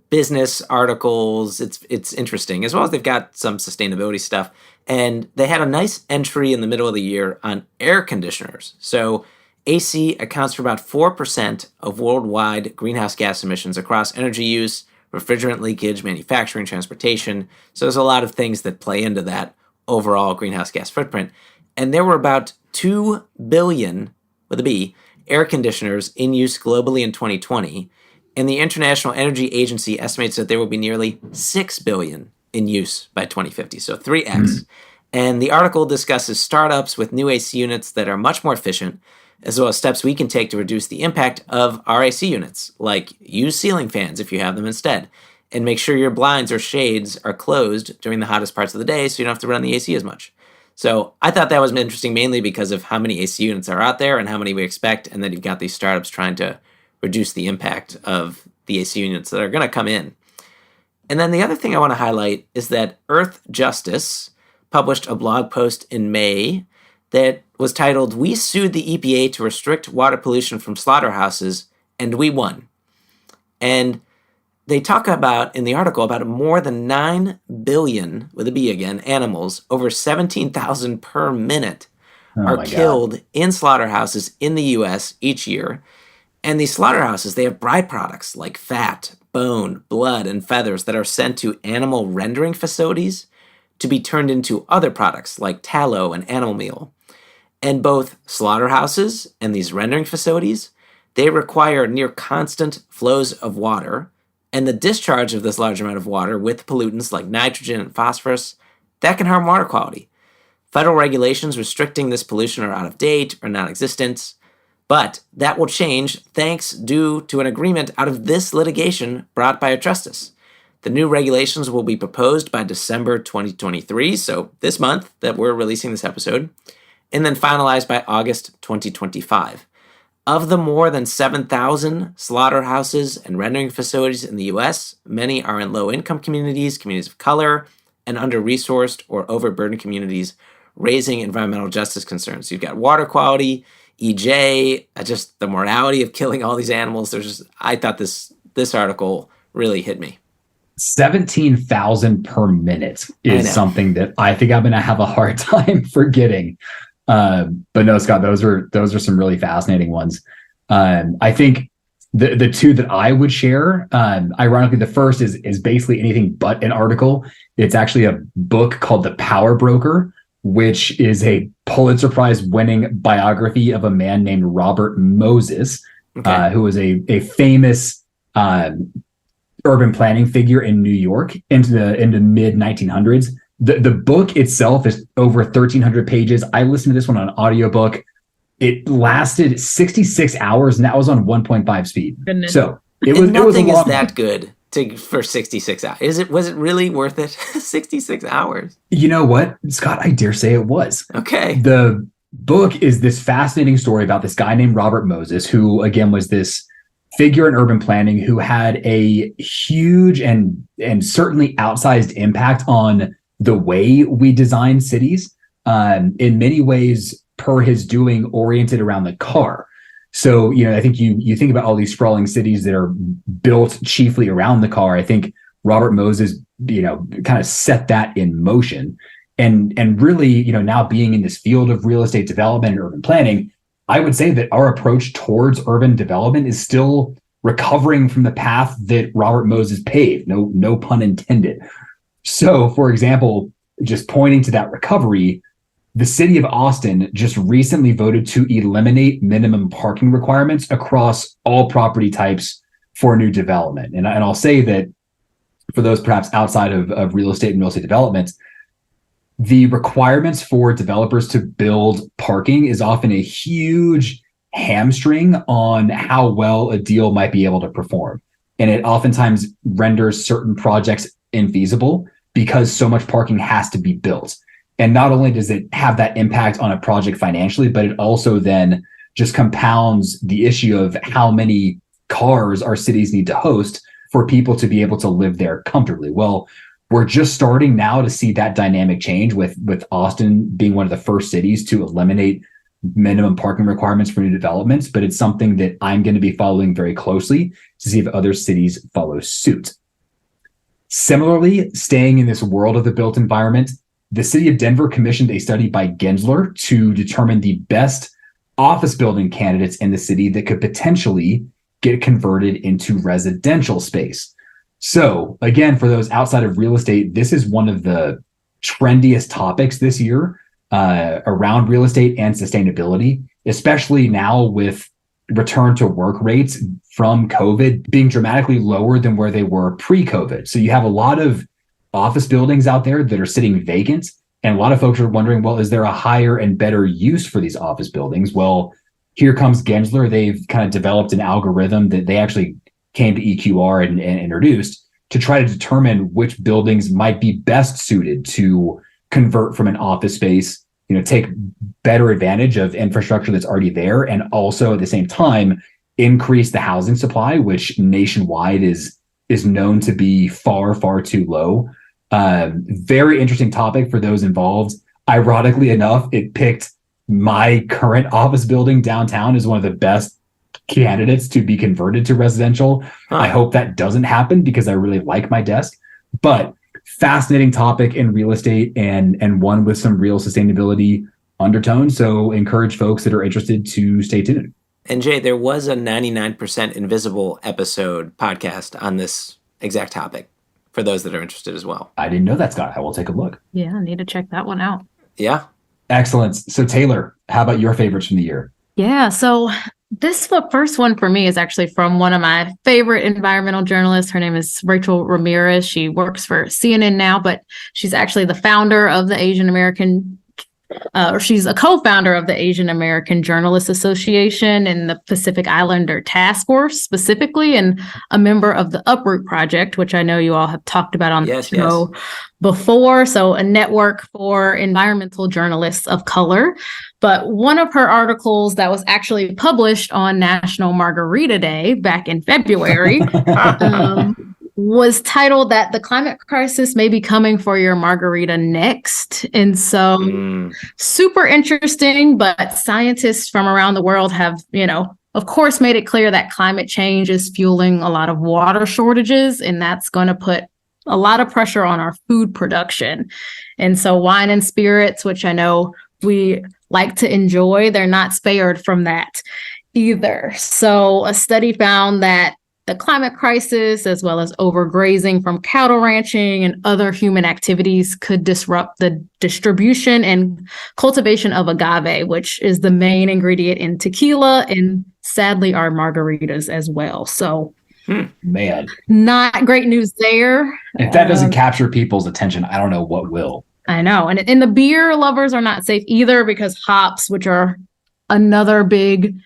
Speaker 1: business articles. It's interesting, as well as they've got some sustainability stuff. And they had a nice entry in the middle of the year on air conditioners. So AC accounts for about 4% of worldwide greenhouse gas emissions across energy use, refrigerant leakage, manufacturing, transportation. So there's a lot of things that play into that overall greenhouse gas footprint. And there were about 2 billion, with a B, air conditioners in use globally in 2020. And the International Energy Agency estimates that there will be nearly 6 billion in use by 2050, so 3x. And the article discusses startups with new AC units that are much more efficient, as well as steps we can take to reduce the impact of our AC units, like use ceiling fans if you have them instead, and make sure your blinds or shades are closed during the hottest parts of the day so you don't have to run the AC as much. So I thought that was interesting mainly because of how many AC units are out there and how many we expect, and then you've got these startups trying to reduce the impact of the AC units that are going to come in. And then the other thing I want to highlight is that Earth Justice published a blog post in May that was titled, "We sued the EPA to restrict water pollution from slaughterhouses, and we won." And they talk about, in the article, about more than 9 billion, with a B again, animals, over 17,000 per minute, are killed in slaughterhouses in the U.S. each year. And these slaughterhouses, they have byproducts like fat, bone, blood, and feathers that are sent to animal rendering facilities to be turned into other products like tallow and animal meal. And both slaughterhouses and these rendering facilities, they require near constant flows of water, and the discharge of this large amount of water with pollutants like nitrogen and phosphorus, that can harm water quality. Federal regulations restricting this pollution are out of date or non-existent. But that will change thanks due to an agreement out of this litigation brought by a justice. The new regulations will be proposed by December 2023, so this month that we're releasing this episode, and then finalized by August 2025. Of the more than 7,000 slaughterhouses and rendering facilities in the U.S., many are in low-income communities, communities of color, and under-resourced or overburdened communities, raising environmental justice concerns. You've got water quality, EJ, just the morality of killing all these animals. I thought this article really hit me.
Speaker 2: 17,000 per minute is something that I think I'm going to have a hard time forgetting. But no, Scott, those are some really fascinating ones. I think The two that I would share, ironically, the first is basically anything but an article. It's actually a book called The Power Broker, which is a Pulitzer Prize winning biography of a man named Robert Moses, who was a famous urban planning figure in New York into the mid 1900s. The book itself is over 1,300 pages. I listened to this one on audiobook. It lasted 66 hours, and that was on 1.5 speed.
Speaker 3: Goodness.
Speaker 2: So it was
Speaker 1: nothing
Speaker 2: a long
Speaker 1: is that good for 66 hours. Was it really worth it? 66 hours.
Speaker 2: You know what, Scott? I dare say it was.
Speaker 1: Okay.
Speaker 2: The book is this fascinating story about this guy named Robert Moses, who again was this figure in urban planning who had a huge and certainly outsized impact on the way we design cities. In many ways, per his doing, oriented around the car. So, I think you think about all these sprawling cities that are built chiefly around the car. I think Robert Moses, kind of set that in motion. And really, now being in this field of real estate development and urban planning, I would say that our approach towards urban development is still recovering from the path that Robert Moses paved. No pun intended. So, for example, just pointing to that recovery, the city of Austin just recently voted to eliminate minimum parking requirements across all property types for new development. And I'll say that for those perhaps outside of real estate and real estate development, the requirements for developers to build parking is often a huge hamstring on how well a deal might be able to perform. And it oftentimes renders certain projects infeasible because so much parking has to be built. And not only does it have that impact on a project financially, but it also then just compounds the issue of how many cars our cities need to host for people to be able to live there comfortably. Well, we're just starting now to see that dynamic change with Austin being one of the first cities to eliminate minimum parking requirements for new developments. But it's something that I'm going to be following very closely to see if other cities follow suit. Similarly, staying in this world of the built environment, the city of Denver commissioned a study by Gensler to determine the best office building candidates in the city that could potentially get converted into residential space. So again, for those outside of real estate, this is one of the trendiest topics this year around real estate and sustainability, especially now with return to work rates from COVID being dramatically lower than where they were pre-COVID. So you have a lot of office buildings out there that are sitting vacant. And a lot of folks are wondering, well, is there a higher and better use for these office buildings? Well, here comes Gensler. They've kind of developed an algorithm that they actually came to EQR and introduced to try to determine which buildings might be best suited to convert from an office space, take better advantage of infrastructure that's already there, and also at the same time increase the housing supply, which nationwide is known to be far, far too low. Very interesting topic for those involved. Ironically enough, it picked my current office building downtown as one of the best candidates to be converted to residential. I hope that doesn't happen because I really like my desk. But fascinating topic in real estate and one with some real sustainability undertones. So encourage folks that are interested to stay tuned.
Speaker 1: And Jay, there was a 99% Invisible episode podcast on this exact topic for those that are interested as well.
Speaker 2: I didn't know that, Scott. I will take a look.
Speaker 3: Yeah, I need to check that one out.
Speaker 1: Yeah.
Speaker 2: Excellent. So Taylor, how about your favorites from the year?
Speaker 3: Yeah, so the first one for me is actually from one of my favorite environmental journalists. Her name is Rachel Ramirez. She works for CNN now, but she's actually the founder of the Asian American she's a co-founder of the Asian American Journalists Association and the Pacific Islander Task Force specifically, and a member of the Uproot Project, which I know you all have talked about on the show before. So a network for environmental journalists of color. But one of her articles that was actually published on National Margarita Day back in February was titled that the climate crisis may be coming for your margarita next. And so super interesting, but scientists from around the world have, of course, made it clear that climate change is fueling a lot of water shortages, and that's going to put a lot of pressure on our food production. And so wine and spirits, which I know we like to enjoy, they're not spared from that. either. So a study found that the climate crisis, as well as overgrazing from cattle ranching and other human activities, could disrupt the distribution and cultivation of agave, which is the main ingredient in tequila and sadly our margaritas as well. So
Speaker 2: man,
Speaker 3: not great news there.
Speaker 2: If that doesn't capture people's attention, I don't know what will.
Speaker 3: I know. And the beer lovers are not safe either, because hops, which are another big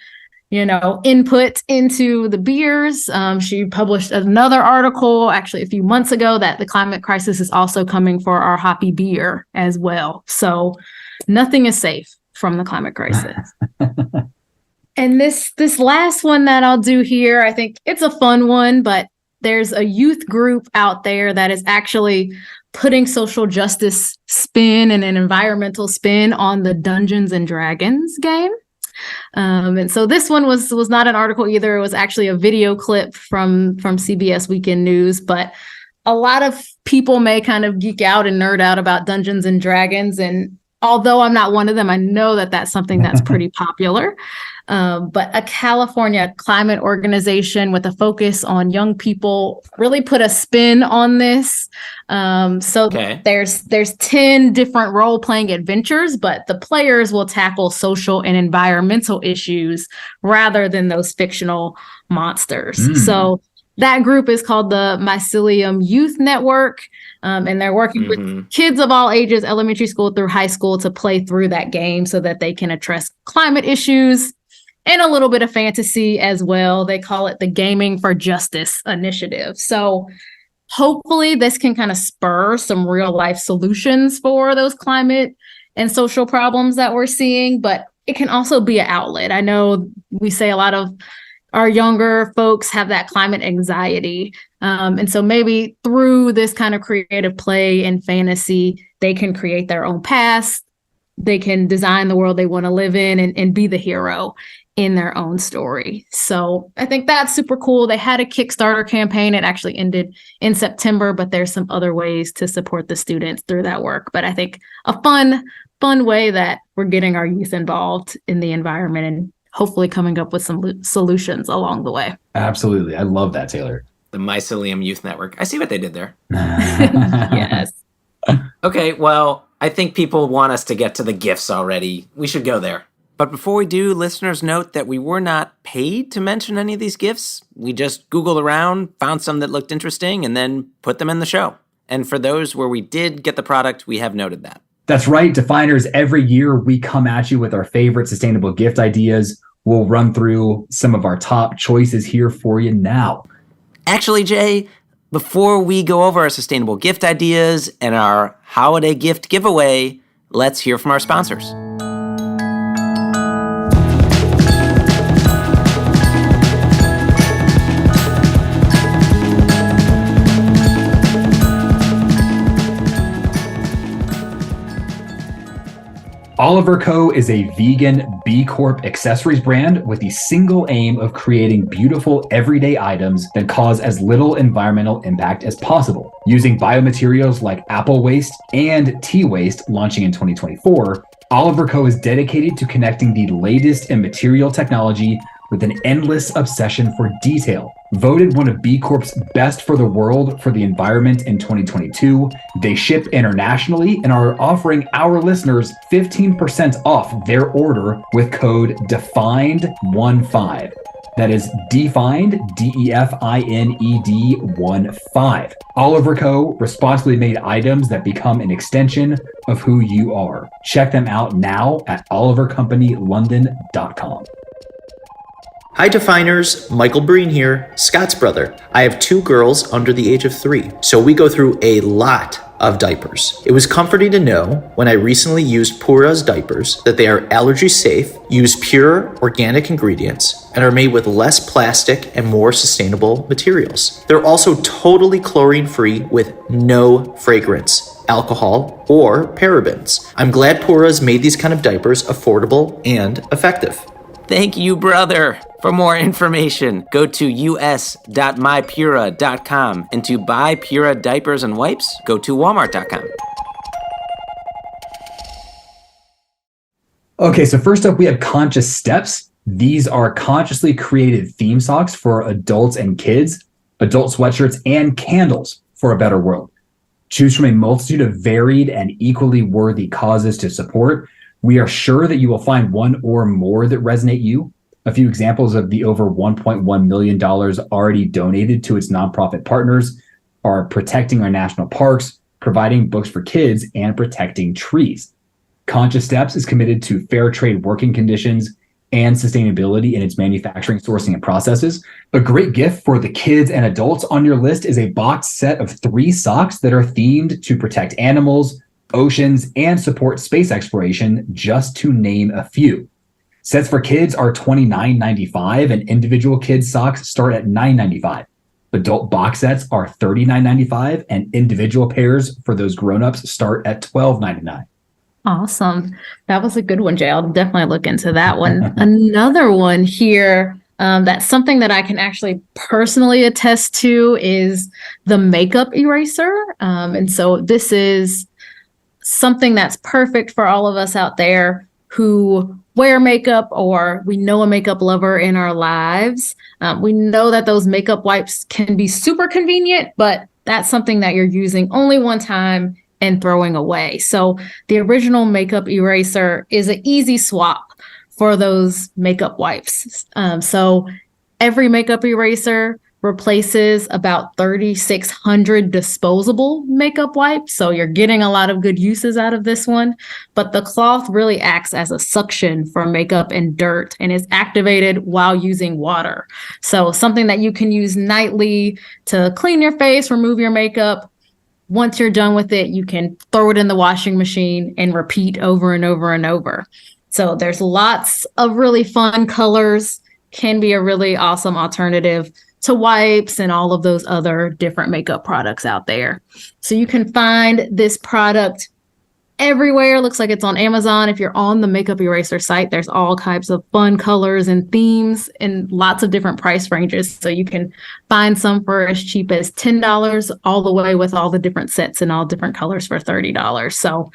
Speaker 3: input into the beers. She published another article actually a few months ago that the climate crisis is also coming for our hoppy beer as well. So nothing is safe from the climate crisis. And this last one that I'll do here, I think it's a fun one, but there's a youth group out there that is actually putting social justice spin and an environmental spin on the Dungeons and Dragons game. And so this one was not an article either. It was actually a video clip from CBS Weekend News, but a lot of people may kind of geek out and nerd out about Dungeons and Dragons. And although I'm not one of them, I know that that's something that's pretty popular. But a California climate organization with a focus on young people really put a spin on this. There's 10 different role-playing adventures, but the players will tackle social and environmental issues rather than those fictional monsters. So that group is called the Mycelium Youth Network. And they're working with kids of all ages, elementary school through high school, to play through that game so that they can address climate issues and a little bit of fantasy as well. They call it the Gaming for Justice Initiative. So hopefully this can kind of spur some real life solutions for those climate and social problems that we're seeing, but it can also be an outlet. I know we say a lot of our younger folks have that climate anxiety. And so maybe through this kind of creative play and fantasy, they can create their own past. They can design the world they want to live in and be the hero in their own story. So I think that's super cool. They had a Kickstarter campaign. It actually ended in September, but there's some other ways to support the students through that work. But I think a fun way that we're getting our youth involved in the environment and hopefully coming up with some solutions along the way.
Speaker 2: Absolutely. I love that, Taylor.
Speaker 1: The Mycelium Youth Network. I see what they did there.
Speaker 3: Yes.
Speaker 1: Okay, well, I think people want us to get to the gifts already. We should go there. But before we do, listeners note that we were not paid to mention any of these gifts. We just Googled around, found some that looked interesting, and then put them in the show. And for those where we did get the product, we have noted that.
Speaker 2: That's right, Definers. Every year we come at you with our favorite sustainable gift ideas. We'll run through some of our top choices here for you now.
Speaker 1: Actually, Jay, before we go over our sustainable gift ideas and our holiday gift giveaway, let's hear from our sponsors.
Speaker 2: Oliver Co. is a vegan B Corp accessories brand with the single aim of creating beautiful everyday items that cause as little environmental impact as possible. Using biomaterials like apple waste and tea waste launching in 2024, Oliver Co. is dedicated to connecting the latest in material technology with an endless obsession for detail. Voted one of B Corp's best for the world for the environment in 2022, they ship internationally and are offering our listeners 15% off their order with code DEFINED15. That is defined, DEFINED 15. Oliver Co. responsibly made items that become an extension of who you are. Check them out now at olivercompanylondon.com.
Speaker 4: Hi Definers, Michael Breen here, Scott's brother. I have 2 girls under the age of 3, so we go through a lot of diapers. It was comforting to know when I recently used Pura's diapers that they are allergy safe, use pure organic ingredients, and are made with less plastic and more sustainable materials. They're also totally chlorine free with no fragrance, alcohol, or parabens. I'm glad Pura's made these kind of diapers affordable and effective.
Speaker 1: Thank you, brother. For more information, go to us.mypura.com, and to buy Pura diapers and wipes, go to walmart.com.
Speaker 2: Okay, so first up, we have conscious steps. These are consciously created theme socks for adults and kids, adult sweatshirts, and candles for a better world. Choose from a multitude of varied and equally worthy causes to support. We are sure that you will find one or more that resonate you. A few examples of the over $1.1 million already donated to its nonprofit partners are protecting our national parks, providing books for kids, and protecting trees. Conscious Steps is committed to fair trade working conditions and sustainability in its manufacturing, sourcing, and processes. A great gift for the kids and adults on your list is a box set of 3 socks that are themed to protect animals, oceans, and support space exploration, just to name a few. Sets for kids are $29.95, and individual kids socks start at $9.95. Adult box sets are $39.95, and individual pairs for those grown-ups start at $12.99.
Speaker 3: Awesome. That was a good one, Jay. I'll definitely look into that one. Another one here, that's something that I can actually personally attest to, is the makeup eraser. And so this is something that's perfect for all of us out there who wear makeup, or we know a makeup lover in our lives. We know that those makeup wipes can be super convenient, but that's something that you're using only one time and throwing away. So the original makeup eraser is an easy swap for those makeup wipes. So every makeup eraser replaces about 3,600 disposable makeup wipes. So you're getting a lot of good uses out of this one. But the cloth really acts as a suction for makeup and dirt and is activated while using water. So something that you can use nightly to clean your face, remove your makeup. Once you're done with it, you can throw it in the washing machine and repeat over and over and over. So there's lots of really fun colors, can be a really awesome alternative to wipes and all of those other different makeup products out there. So you can find this product everywhere. Looks like it's on Amazon. If you're on the makeup eraser site, there's all types of fun colors and themes and lots of different price ranges. So you can find some for as cheap as $10 all the way with all the different sets and all different colors for $30. So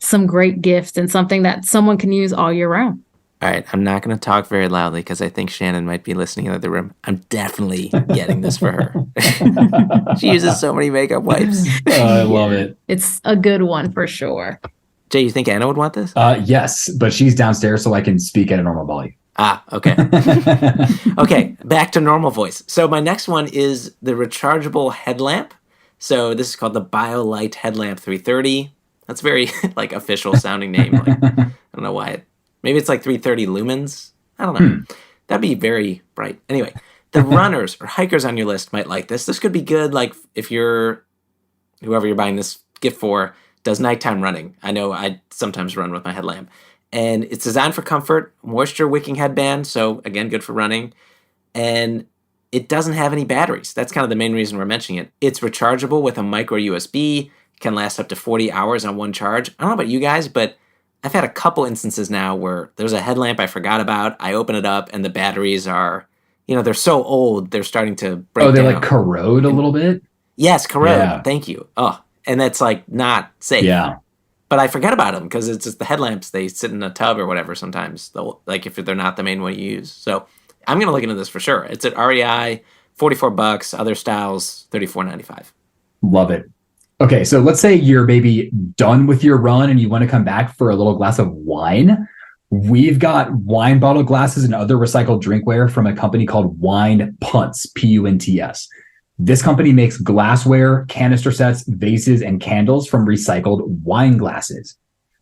Speaker 3: some great gifts and something that someone can use all year round.
Speaker 1: All right, I'm not going to talk very loudly because I think Shannon might be listening in the other room. I'm definitely getting this for her. She uses so many makeup wipes.
Speaker 2: I love it.
Speaker 3: It's a good one for sure.
Speaker 1: Jay, you think Anna would want this?
Speaker 2: Yes, but she's downstairs so I can speak at a normal volume.
Speaker 1: Okay. Okay, back to normal voice. So my next one is the rechargeable headlamp. So this is called the BioLite Headlamp 330. That's very like official sounding name. Like, I don't know why maybe it's like 330 lumens. I don't know. That'd be very bright. Anyway, the runners or hikers on your list might like this. This could be good, like if whoever you're buying this gift for does nighttime running. I know I sometimes run with my headlamp. And it's designed for comfort, moisture wicking headband. So again, good for running. And it doesn't have any batteries. That's kind of the main reason we're mentioning it. It's rechargeable with a micro USB, can last up to 40 hours on one charge. I don't know about you guys, but I've had a couple instances now where there's a headlamp I forgot about. I open it up and the batteries are, they're so old, they're starting to break down.
Speaker 2: Oh, they like corrode a little bit?
Speaker 1: Yes, corrode.
Speaker 2: Yeah.
Speaker 1: Thank you. Oh, and that's like not safe.
Speaker 2: Yeah.
Speaker 1: But I forget about them because it's just the headlamps. They sit in a tub or whatever sometimes, like if they're not the main one you use. So I'm going to look into this for sure. It's at REI, $44, other styles, $34.95.
Speaker 2: Love it. Okay, so let's say you're maybe done with your run and you want to come back for a little glass of wine. We've got wine bottle glasses and other recycled drinkware from a company called Wine Punts, Punts. This company makes glassware, canister sets, vases, and candles from recycled wine glasses.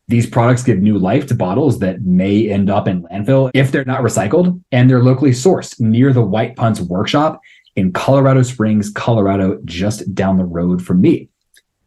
Speaker 2: These products give new life to bottles that may end up in landfill if they're not recycled, and they're locally sourced near the White Punts workshop in Colorado Springs, Colorado, just down the road from me.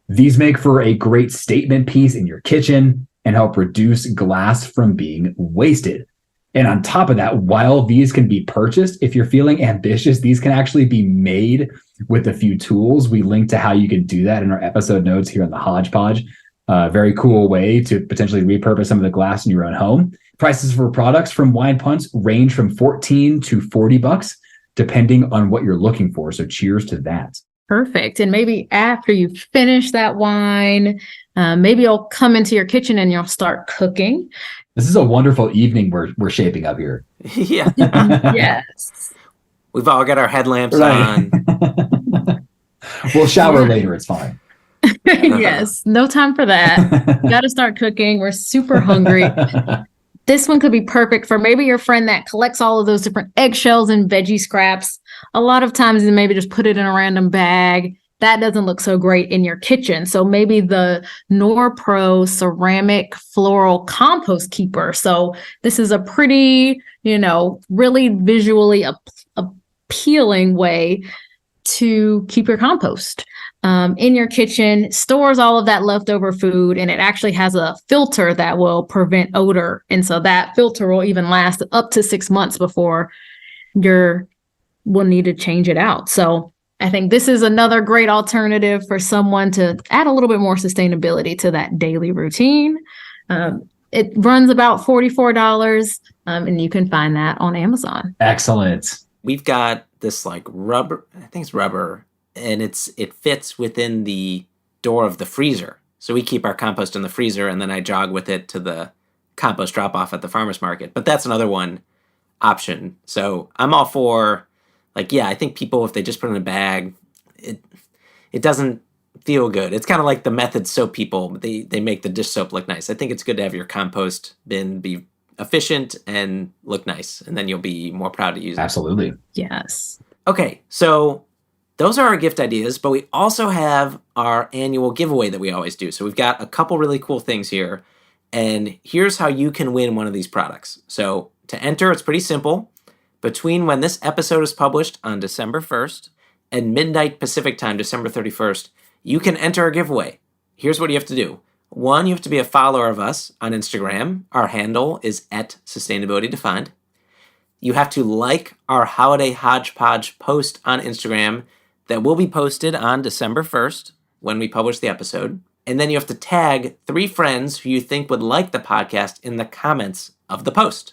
Speaker 2: These make for a great statement piece in your kitchen and help reduce glass from being wasted. And on top of that, while these can be purchased, if you're feeling ambitious, these can actually be made with a few tools. We link to how you can do that in our episode notes here on the Hodge-Podge. Very cool way to potentially repurpose some of the glass in your own home. Prices for products from Wine Punts range from $14 to $40, depending on what you're looking for. So cheers to that.
Speaker 3: Perfect. And maybe after you finish that wine, Maybe you'll come into your kitchen and you'll start cooking.
Speaker 2: This is a wonderful evening we're shaping up here.
Speaker 1: Yeah.
Speaker 3: Yes.
Speaker 1: We've all got our headlamps
Speaker 2: Right.
Speaker 1: on.
Speaker 2: We'll shower later. It's fine.
Speaker 3: Yes. No time for that. Got to start cooking. We're super hungry. This one could be perfect for maybe your friend that collects all of those different eggshells and veggie scraps. A lot of times they maybe just put it in a random bag. That doesn't look so great in your kitchen. So maybe the NorPro ceramic floral compost keeper. So this is a pretty, really visually appealing way to keep your compost in your kitchen, stores all of that leftover food, and it actually has a filter that will prevent odor. And so that filter will even last up to 6 months before will need to change it out. So I think this is another great alternative for someone to add a little bit more sustainability to that daily routine. It runs about $44, and you can find that on Amazon.
Speaker 2: Excellent.
Speaker 1: We've got this like rubber, I think it's rubber, and it fits within the door of the freezer. So we keep our compost in the freezer, and then I jog with it to the compost drop-off at the farmer's market. But that's another one option. So I'm all for, I think people, if they just put it in a bag, it doesn't feel good. It's kind of like the Method soap people. They make the dish soap look nice. I think it's good to have your compost bin be efficient and look nice, and then you'll be more proud to use it.
Speaker 2: Absolutely.
Speaker 3: Yes.
Speaker 1: Okay, so those are our gift ideas, but we also have our annual giveaway that we always do. So we've got a couple really cool things here, and here's how you can win one of these products. So to enter, it's pretty simple. Between when this episode is published on December 1st and midnight Pacific time, December 31st, you can enter a giveaway. Here's what you have to do. One, you have to be a follower of us on Instagram. Our handle is @sustainabilitydefined. You have to like our Holiday Hodge-Podge post on Instagram that will be posted on December 1st when we publish the episode. And then you have to tag 3 friends who you think would like the podcast in the comments of the post.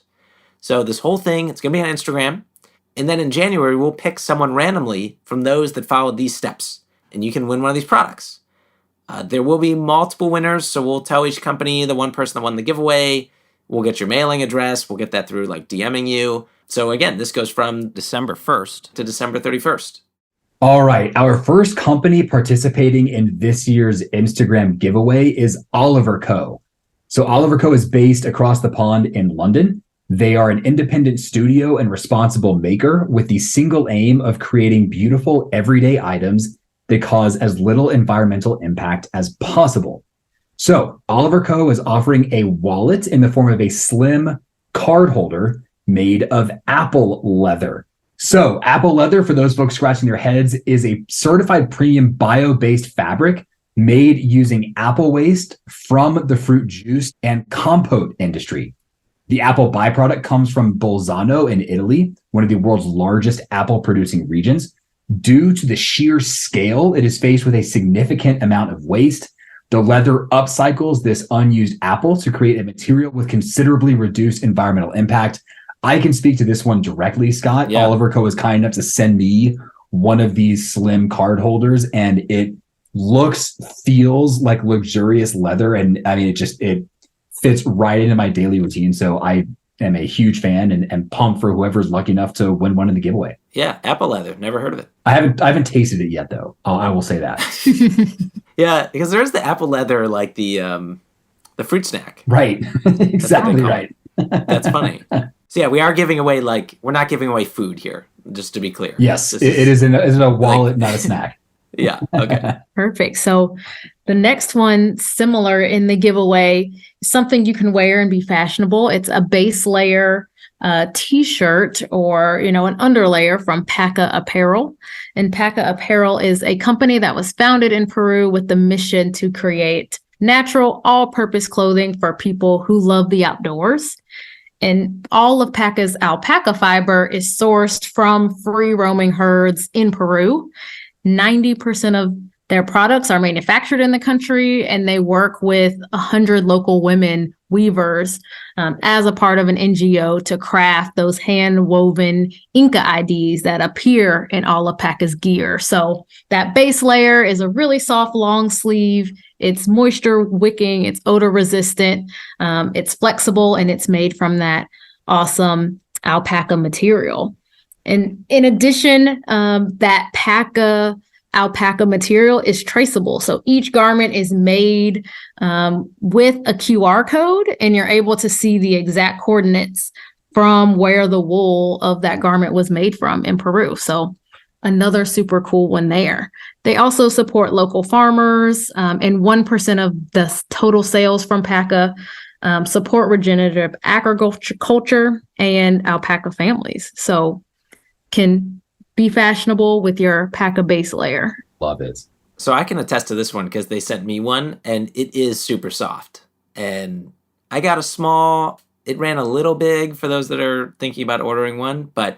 Speaker 1: So this whole thing, it's going to be on Instagram. And then in January, we'll pick someone randomly from those that followed these steps. And you can win one of these products. There will be multiple winners, so we'll tell each company the one person that won the giveaway. We'll get your mailing address. We'll get that through DMing you. So again, this goes from December 1st to December 31st.
Speaker 2: All right. Our first company participating in this year's Instagram giveaway is Oliver Co. So Oliver Co is based across the pond in London. They are an independent studio and responsible maker with the single aim of creating beautiful everyday items that cause as little environmental impact as possible. So Oliver Co is offering a wallet in the form of a slim card holder made of apple leather. So apple leather, for those folks scratching their heads, is a certified premium bio-based fabric made using apple waste from the fruit juice and compote industry. The apple byproduct comes from Bolzano in Italy, one of the world's largest apple producing regions. Due to the sheer scale, it is faced with a significant amount of waste. The leather upcycles this unused apple to create a material with considerably reduced environmental impact. I can speak to this one directly, Scott. Yeah. Oliver Co is kind enough to send me one of these slim card holders, and it feels like luxurious leather. And I mean, it fits right into my daily routine. So I am a huge fan and pumped for whoever's lucky enough to win one in the giveaway.
Speaker 1: Yeah, apple leather. Never heard of it.
Speaker 2: I haven't tasted it yet, though. I will say that.
Speaker 1: Yeah, because there's the apple leather, like the fruit snack.
Speaker 2: Right. Exactly right.
Speaker 1: That's funny. So yeah, we are giving away we're not giving away food here, just to be clear.
Speaker 2: Yes, it is in a wallet, not a snack.
Speaker 1: Yeah. Okay.
Speaker 3: Perfect. So the next one, similar in the giveaway, something you can wear and be fashionable. It's a base layer t-shirt or, an underlayer from Paca Apparel. And Paca Apparel is a company that was founded in Peru with the mission to create natural, all-purpose clothing for people who love the outdoors. And all of Paca's alpaca fiber is sourced from free-roaming herds in Peru. 90% of their products are manufactured in the country, and they work with 100 local women weavers as a part of an NGO to craft those hand-woven Inca IDs that appear in all of Paca's gear. So that base layer is a really soft long sleeve. It's moisture wicking, it's odor resistant, it's flexible, and it's made from that awesome alpaca material. And in addition, that alpaca material is traceable. So each garment is made with a QR code, and you're able to see the exact coordinates from where the wool of that garment was made from in Peru. So another super cool one there. They also support local farmers, and 1% of the total sales from PACA support regenerative agriculture and alpaca families. So can be fashionable with your PACA base layer.
Speaker 2: Love it.
Speaker 1: So I can attest to this one because they sent me one and it is super soft. And I got a small, it ran a little big for those that are thinking about ordering one, but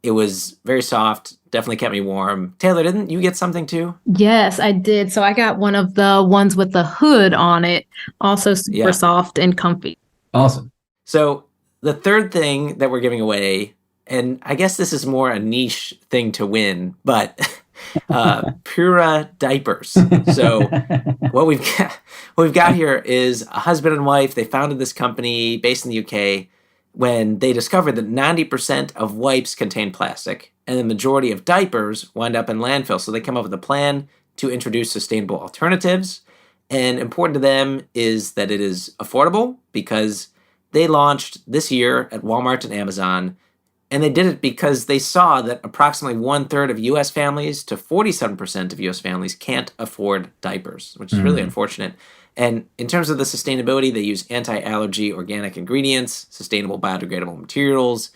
Speaker 1: it was very soft, definitely kept me warm. Taylor, didn't you get something too?
Speaker 3: Yes, I did. So I got one of the ones with the hood on it, also super soft and comfy.
Speaker 2: Awesome.
Speaker 1: So the third thing that we're giving away, and I guess this is more a niche thing to win, but Pura diapers. So what we've got here is a husband and wife. They founded this company based in the UK when they discovered that 90% of wipes contain plastic and the majority of diapers wind up in landfill. So they come up with a plan to introduce sustainable alternatives. And important to them is that it is affordable because they launched this year at Walmart and Amazon. And they did it because they saw that approximately 1/3 of U.S. families to 47% of U.S. families can't afford diapers, which is really unfortunate. And in terms of the sustainability, they use anti-allergy organic ingredients, sustainable biodegradable materials.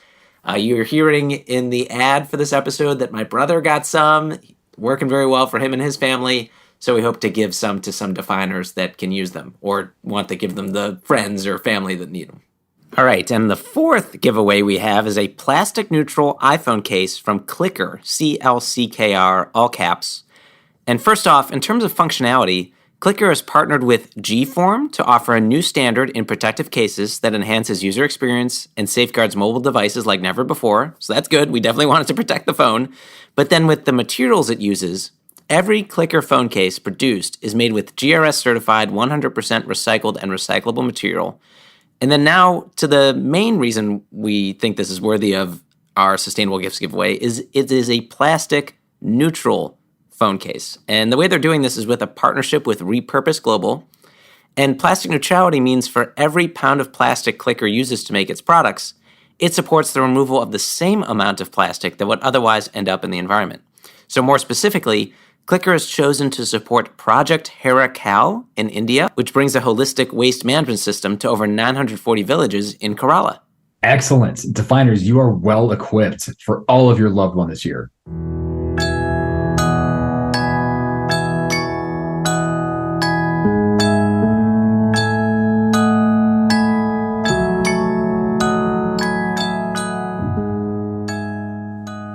Speaker 1: You're hearing in the ad for this episode that my brother got some, working very well for him and his family. So we hope to give some to some definers that can use them or want to give them the friends or family that need them. All right, and the fourth giveaway we have is a plastic-neutral iPhone case from Clicker, CLCKR, all caps. And first off, in terms of functionality, Clicker has partnered with G-Form to offer a new standard in protective cases that enhances user experience and safeguards mobile devices like never before. So that's good. We definitely want it to protect the phone. But then with the materials it uses, every Clicker phone case produced is made with GRS-certified 100% recycled and recyclable material. And then now to the main reason we think this is worthy of our sustainable gifts giveaway is it is a plastic neutral phone case. And the way they're doing this is with a partnership with Repurpose Global. And plastic neutrality means for every pound of plastic Clicker uses to make its products, it supports the removal of the same amount of plastic that would otherwise end up in the environment. So more specifically, Clicker has chosen to support Project Hera-Kal in India, which brings a holistic waste management system to over 940 villages in Kerala.
Speaker 2: Excellent. Definers, you are well equipped for all of your loved one this year.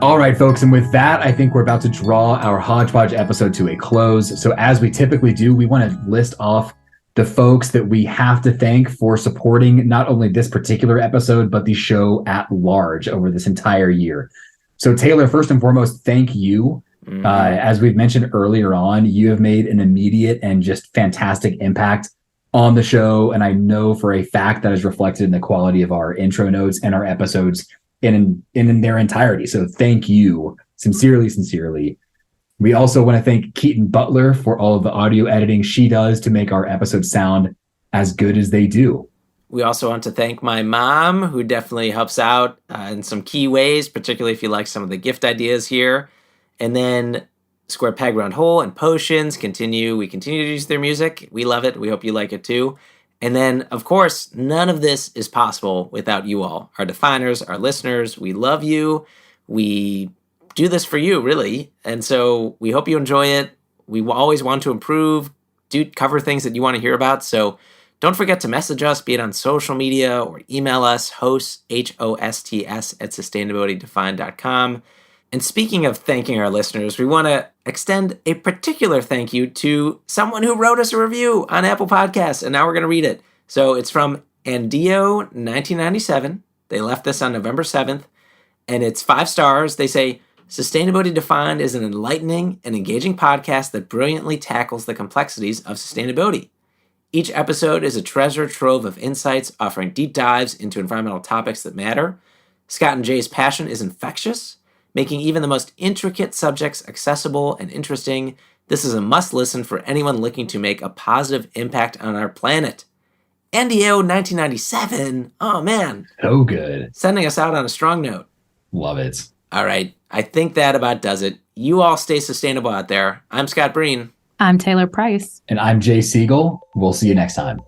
Speaker 2: All right, folks, and with that, I think we're about to draw our Hodgepodge episode to a close. So as we typically do, we want to list off the folks that we have to thank for supporting not only this particular episode, but the show at large over this entire year. So Taylor, first and foremost, thank you. As we've mentioned earlier on, you have made an immediate and just fantastic impact on the show. And I know for a fact that is reflected in the quality of our intro notes and our episodes in their entirety. So thank you sincerely. We also want to thank Keaton Butler for all of the audio editing she does to make our episodes sound as good as they do.
Speaker 1: We also want to thank my mom, who definitely helps out in some key ways, particularly if you like some of the gift ideas here. And then Square Peg Round Hole and Potions we continue to use their music. We love it. We hope you like it too. And then, of course, none of this is possible without you all, our definers, our listeners. We love you. We do this for you, really. And so we hope you enjoy it. We always want to improve, cover things that you want to hear about. So don't forget to message us, be it on social media or email us, hosts, HOSTS at sustainabilitydefined.com. And speaking of thanking our listeners, we want to extend a particular thank you to someone who wrote us a review on Apple Podcasts, and now we're going to read it. So it's from Andio1997. They left this on November 7th, and it's 5 stars. They say, Sustainability Defined is an enlightening and engaging podcast that brilliantly tackles the complexities of sustainability. Each episode is a treasure trove of insights offering deep dives into environmental topics that matter. Scott and Jay's passion is infectious, making even the most intricate subjects accessible and interesting. This is a must-listen for anyone looking to make a positive impact on our planet. NDO 1997. Oh, man.
Speaker 2: So good.
Speaker 1: Sending us out on a strong note.
Speaker 2: Love it.
Speaker 1: All right. I think that about does it. You all stay sustainable out there. I'm Scott Breen.
Speaker 3: I'm Taylor Price.
Speaker 2: And I'm Jay Siegel. We'll see you next time.